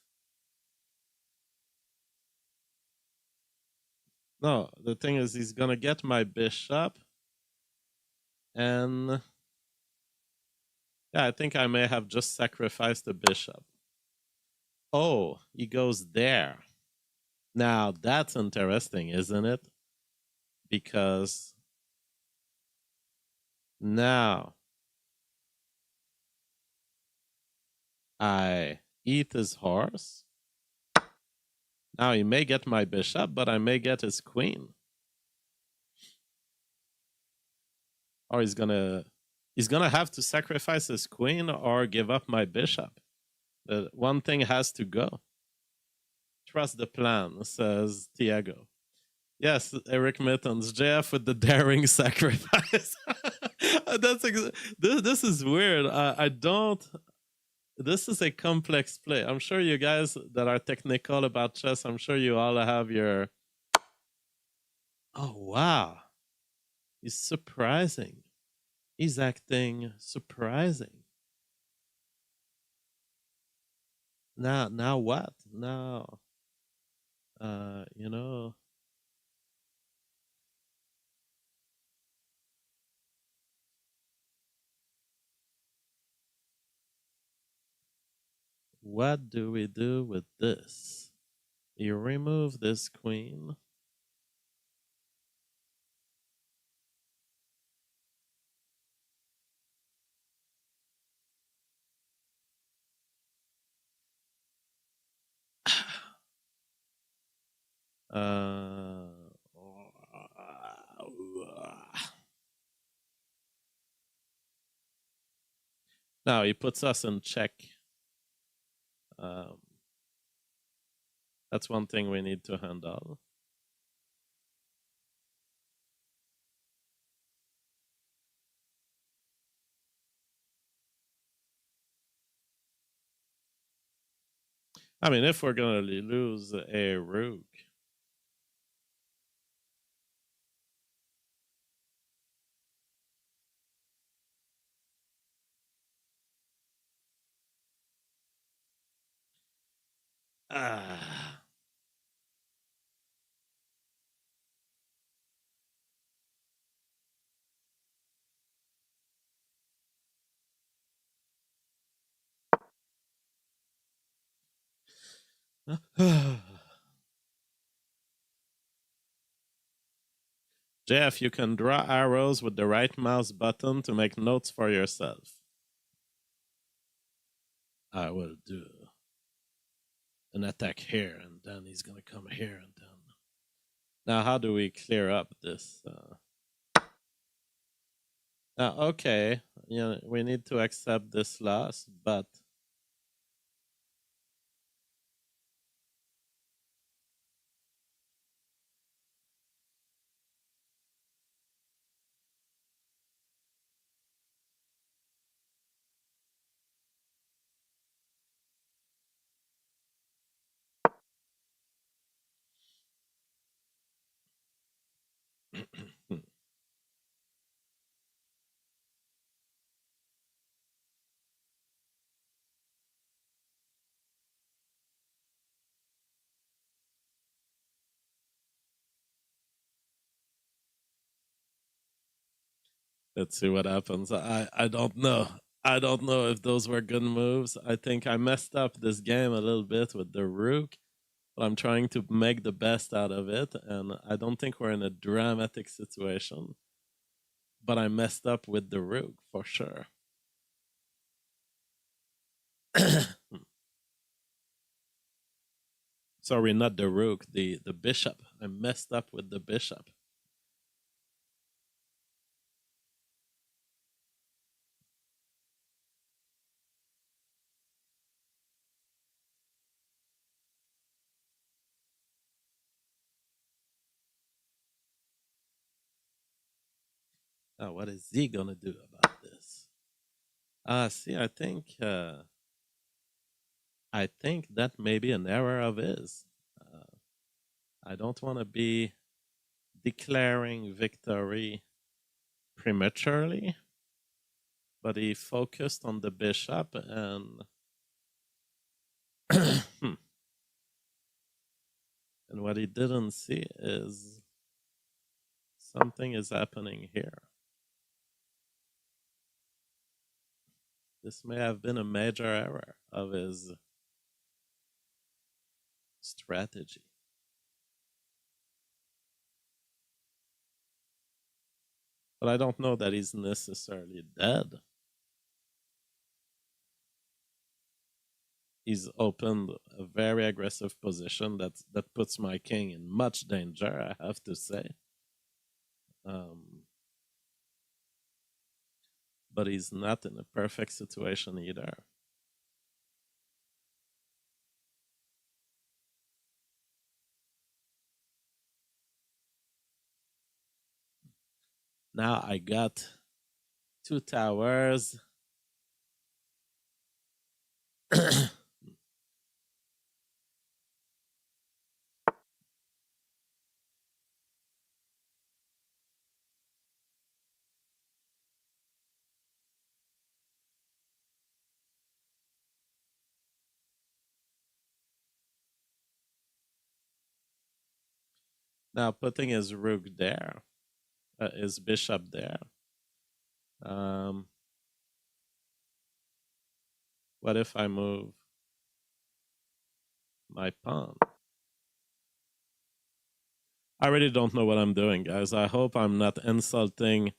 No, the thing is, he's gonna get my bishop. And... yeah, I think I may have just sacrificed the bishop. Oh, he goes there. Now, that's interesting, isn't it? Because... now... I eat his horse. Now he may get my bishop, but I may get his queen. Or he's gonna have to sacrifice his queen or give up my bishop. One thing has to go. Trust the plan, says Tiago. Yes, Eric Mittens, JF with the daring sacrifice. This is weird. I don't... This is a complex play. I'm sure you guys that are technical about chess, I'm sure you all have your... Oh, wow. He's surprising. He's acting surprising. Now what? Now, what do we do with this? You remove this queen. Now he puts us in check. That's one thing we need to handle. I mean, if we're gonna lose a rook. Ah. Jeff, you can draw arrows with the right mouse button to make notes for yourself. I will do an attack here, and then he's gonna come here, and then. Now, how do we clear up this? Okay, we need to accept this loss, but. Let's see what happens. I don't know. I don't know if those were good moves. I think I messed up this game a little bit with the rook, but I'm trying to make the best out of it, and I don't think we're in a dramatic situation. But I messed up with the rook for sure. Sorry, not the rook, the bishop. I messed up with the bishop. Now, what is he gonna do about this? See, I think that may be an error of his. I don't want to be declaring victory prematurely, but he focused on the bishop and and what he didn't see is something is happening here. This may have been a major error of his strategy. But I don't know that he's necessarily dead. He's opened a very aggressive position that puts my king in much danger, I have to say. But he's not in a perfect situation either. Now I got 2 towers. Now putting his rook there, his bishop there. What if I move my pawn? I really don't know what I'm doing, guys. I hope I'm not insulting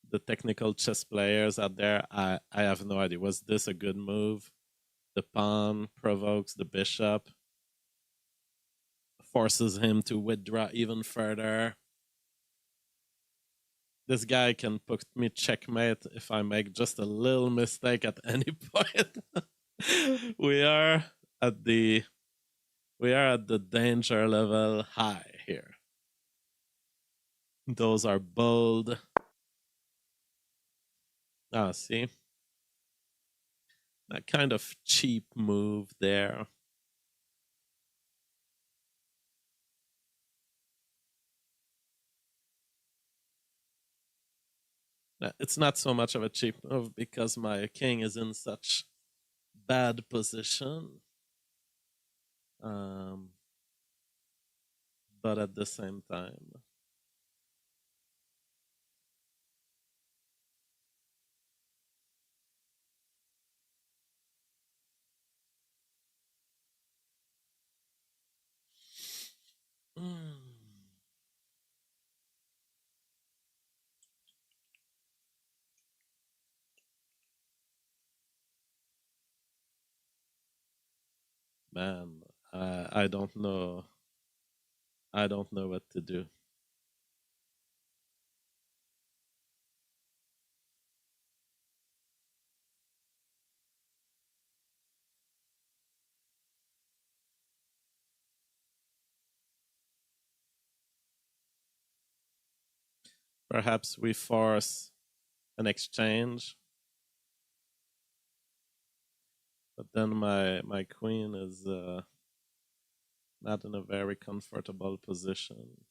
the technical chess players out there. I have no idea. Was this a good move? The pawn provokes the bishop, forces him to withdraw even further. This guy can put me checkmate if I make just a little mistake at any point. we are at the danger level high here. Those are bold. See? That kind of cheap move there. It's not so much of a cheap move because my king is in such bad position. But at the same time, man, I don't know. I don't know what to do. Perhaps we force an exchange, but then my queen is not in a very comfortable position.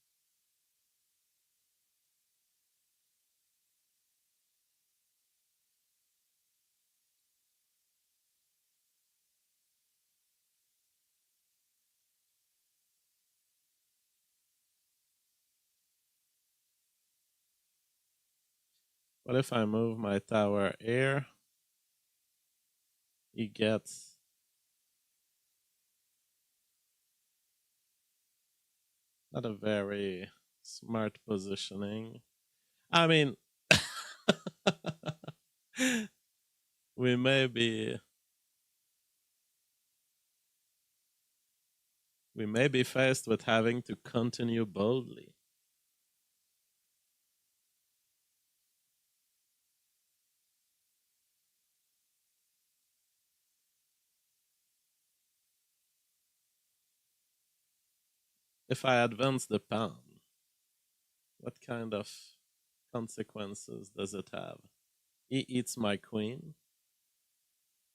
What if I move my tower here? He gets not a very smart positioning. I mean, we may be faced with having to continue boldly. If I advance the pawn, what kind of consequences does it have? He eats my queen.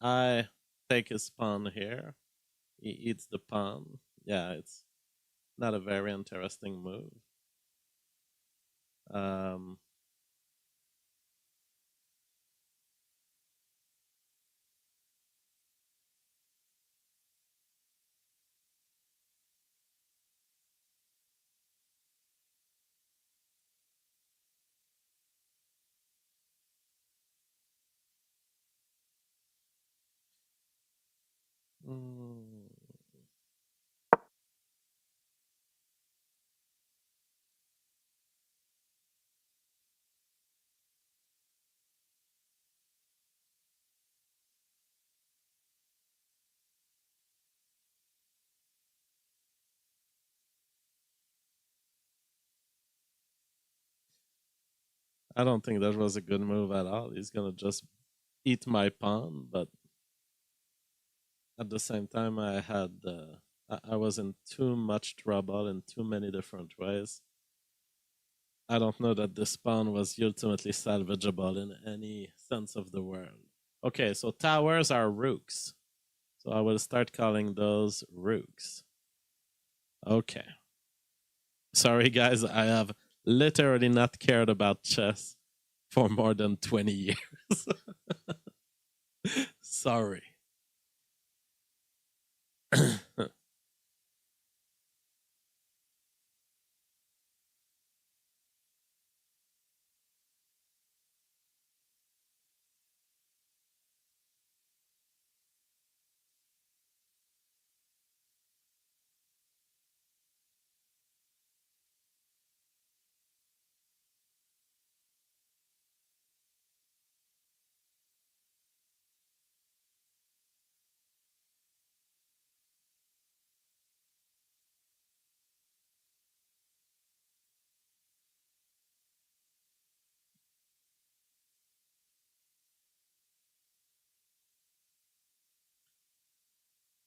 I take his pawn here. He eats the pawn. Yeah, it's not a very interesting move. Mm. I don't think that was a good move at all. He's gonna just eat my pawn, but at the same time, I was in too much trouble in too many different ways. I don't know that this pawn was ultimately salvageable in any sense of the word. Okay, so towers are rooks. So I will start calling those rooks. Okay. Sorry, guys, I have literally not cared about chess for more than 20 years. Sorry.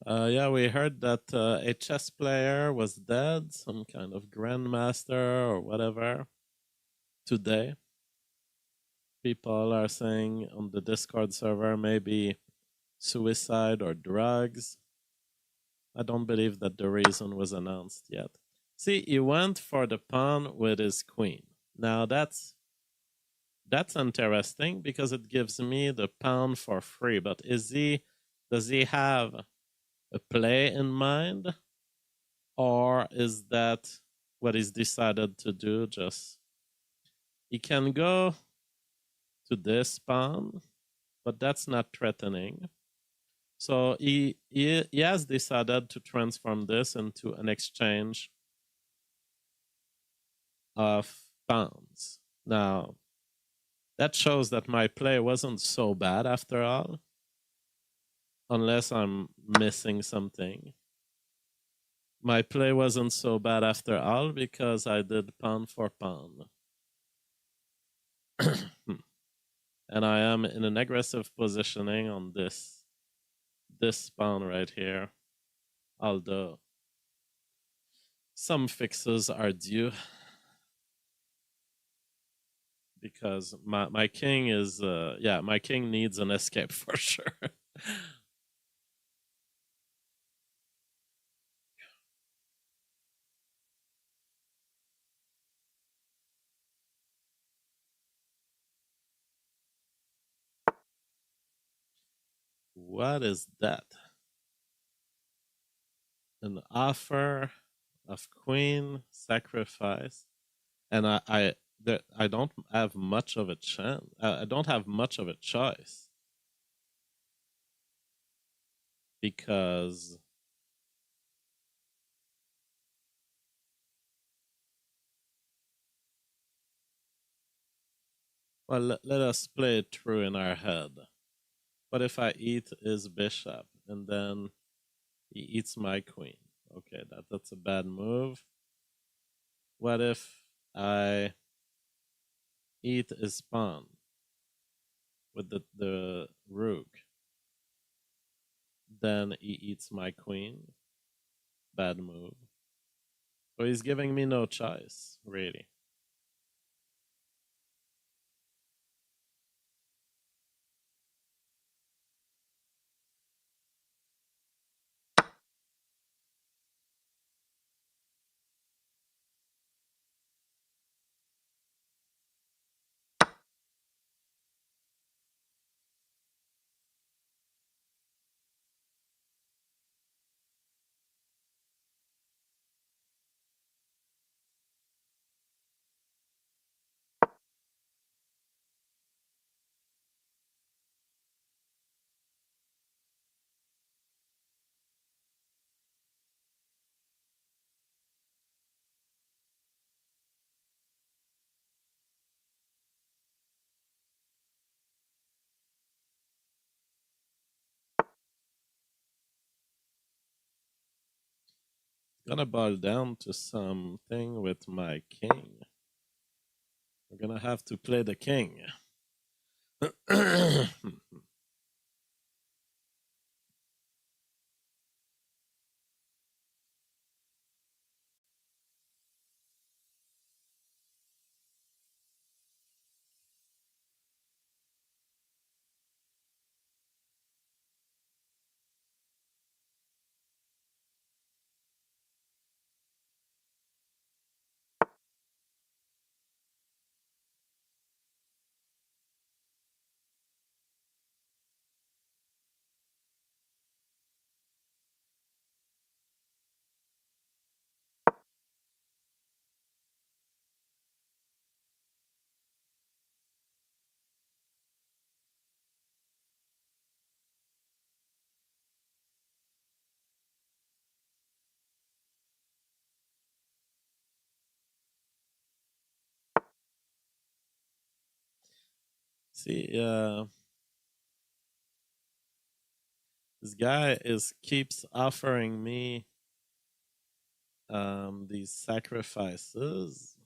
Yeah, we heard that a chess player was dead, some kind of grandmaster or whatever, today. People are saying on the Discord server maybe suicide or drugs. I don't believe that the reason was announced yet. See, he went for the pawn with his queen. Now that's That's interesting because it gives me the pawn for free. But does he have a play in mind? Or is that what he's decided to do? Just he can go to this pawn, but that's not threatening. So he has decided to transform this into an exchange of pawns. Now, that shows that my play wasn't so bad after all, unless I'm missing something. My play wasn't so bad after all because I did pawn for pawn. And I am in an aggressive positioning on this pawn right here, although some fixes are due because my king is my king needs an escape for sure. What is that? An offer of queen sacrifice, and I don't have much of a chance. I don't have much of a choice because well, let us play it through in our head. What if I eat his bishop and then he eats my queen? Okay, that's a bad move. What if I eat his pawn with the rook? Then he eats my queen. Bad move. So he's giving me no choice, really. Gonna boil down to something with my king. We're gonna have to play the king. See, this guy keeps offering me these sacrifices.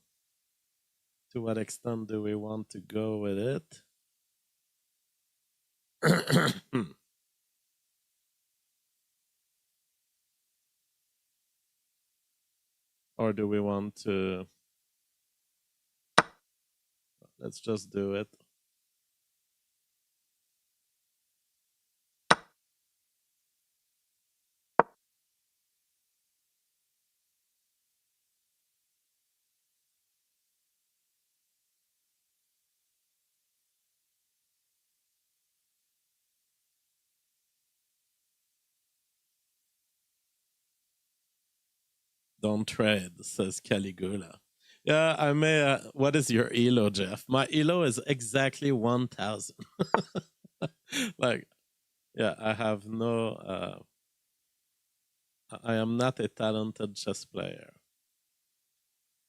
To what extent do we want to go with it? Or do we want to... Let's just do it. Don't trade, says Caligula. Yeah, I may. What is your elo, Jeff? My elo is exactly 1,000. Like, yeah, I have no. I am not a talented chess player.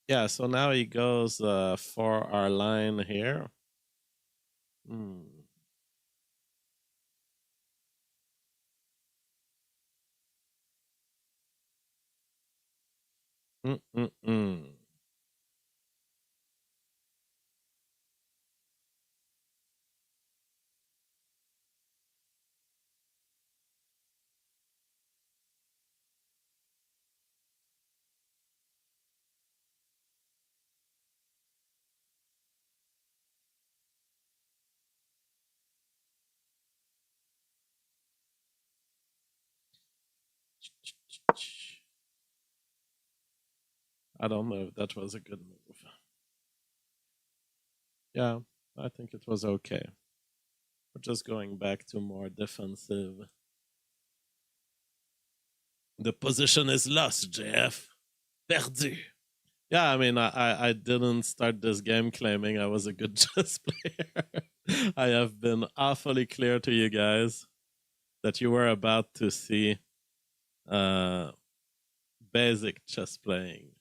Yeah, so now he goes for our line here. Mm-mm-mm. I don't know if that was a good move. Yeah, I think it was okay. We're just going back to more defensive. The position is lost, JF. Perdu. Yeah, I mean, I didn't start this game claiming I was a good chess player. I have been awfully clear to you guys that you were about to see basic chess playing.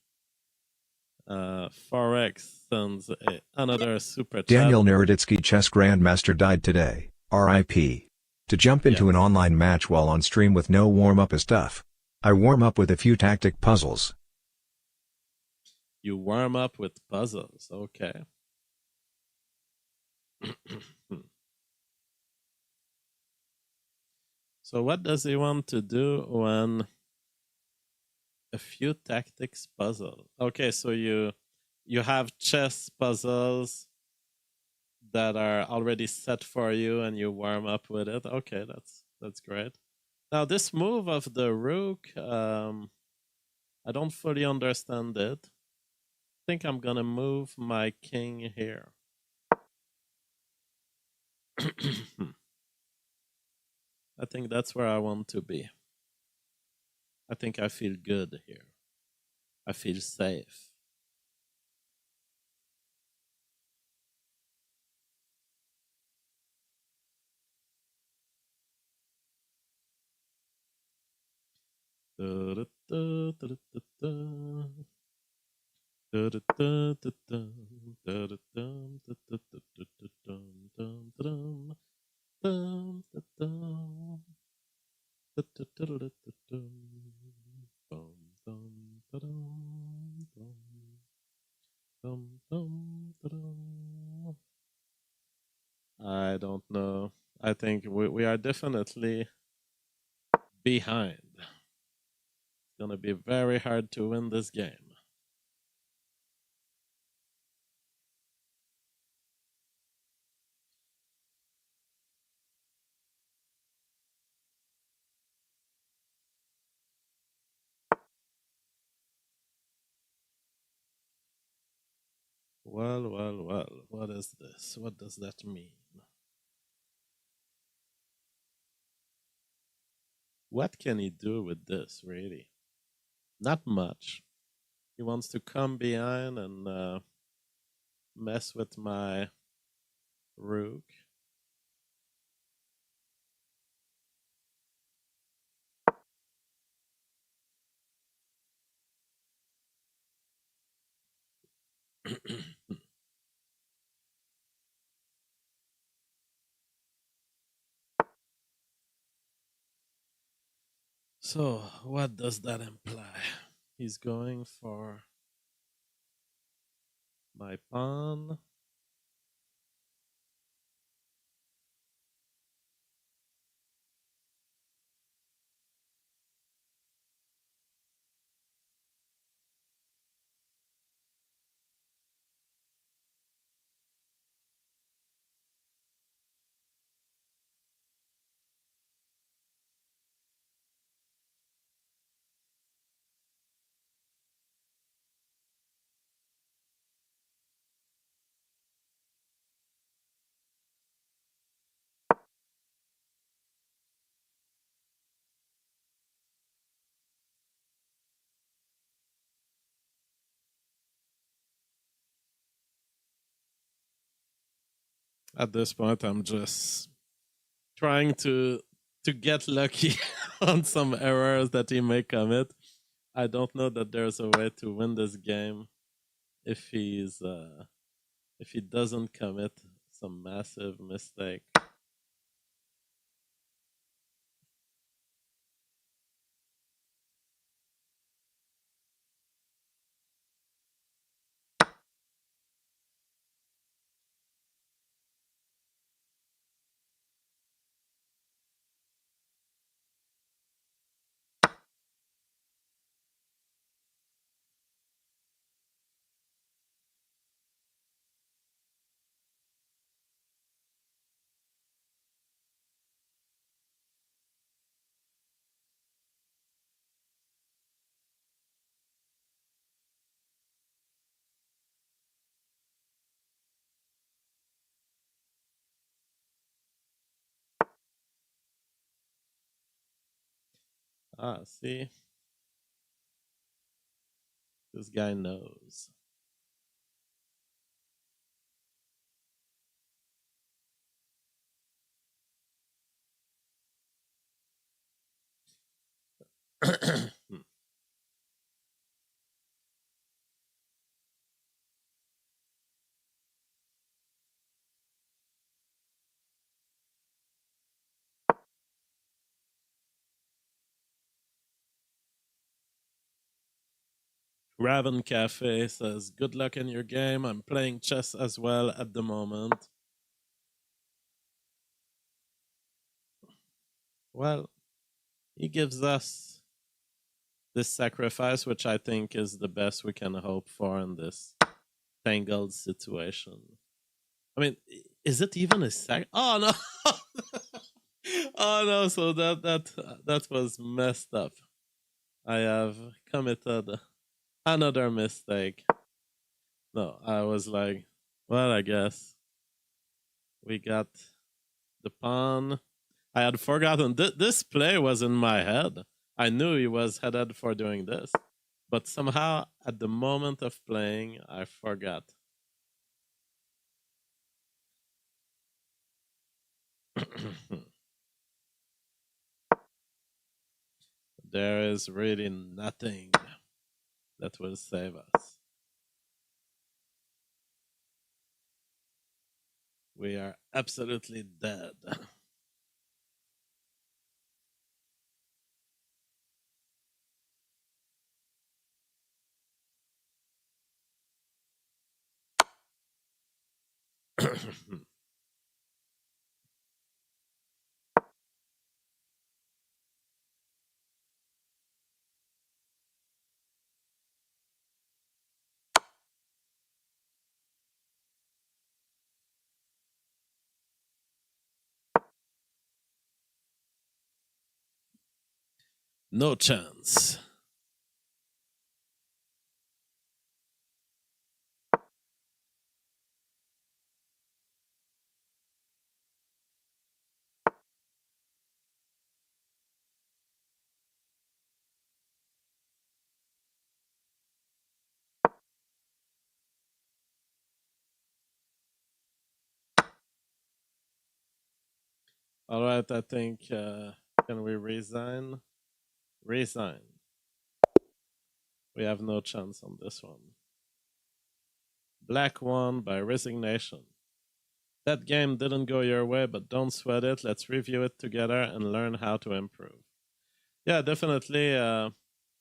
Forex sends another super chat. Daniel Naroditsky, chess grandmaster, died today, RIP. To jump into an online match while on stream with no warm-up is tough. I warm up with a few tactic puzzles. You warm up with puzzles, okay. So what does he want to do when a few tactics puzzle? Okay, so you have chess puzzles that are already set for you and you warm up with it. Okay, that's great. Now this move of the rook, I don't fully understand it. I think I'm gonna move my king here. I think that's where I want to be. I think I feel good here. I feel safe. I don't know. I think we are definitely behind. It's gonna be very hard to win this game. Well, well, well. What is this? What does that mean? What can he do with this, really? Not much. He wants to come behind and mess with my rook. So, what does that imply? He's going for my pawn. At this point, I'm just trying to get lucky on some errors that he may commit. I don't know that there's a way to win this game if he doesn't commit some massive mistake. See? This guy knows. Raven Cafe says, good luck in your game. I'm playing chess as well at the moment. Well, he gives us this sacrifice, which I think is the best we can hope for in this tangled situation. I mean, is it even a sac? Oh no! Oh no! So that was messed up. I have committed another mistake. No, I was like, well, I guess we got the pawn. I had forgotten this play was in my head. I knew he was headed for doing this, but somehow at the moment of playing, I forgot. There is really nothing that will save us. We are absolutely dead. No chance. All right, I think, can we resign? Resign. We have no chance on this one. Black won by resignation. That game didn't go your way, but don't sweat it. Let's review it together and learn how to improve. Yeah, definitely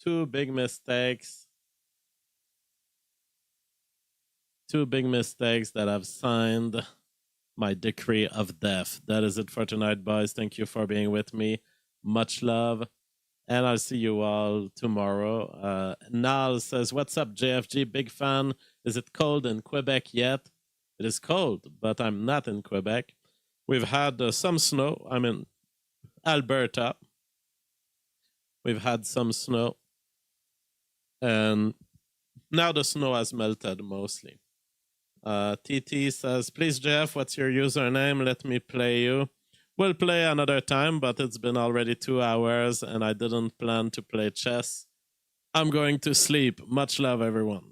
two big mistakes. Two big mistakes that have signed my decree of death. That is it for tonight, boys. Thank you for being with me. Much love. And I'll see you all tomorrow. Nal says, what's up, JFG? Big fan. Is it cold in Quebec yet? It is cold, but I'm not in Quebec. We've had some snow. I'm in Alberta. We've had some snow. And now the snow has melted mostly. TT says, please, Jeff, what's your username? Let me play you. We'll play another time, but it's been already 2 hours and I didn't plan to play chess. I'm going to sleep. Much love, everyone.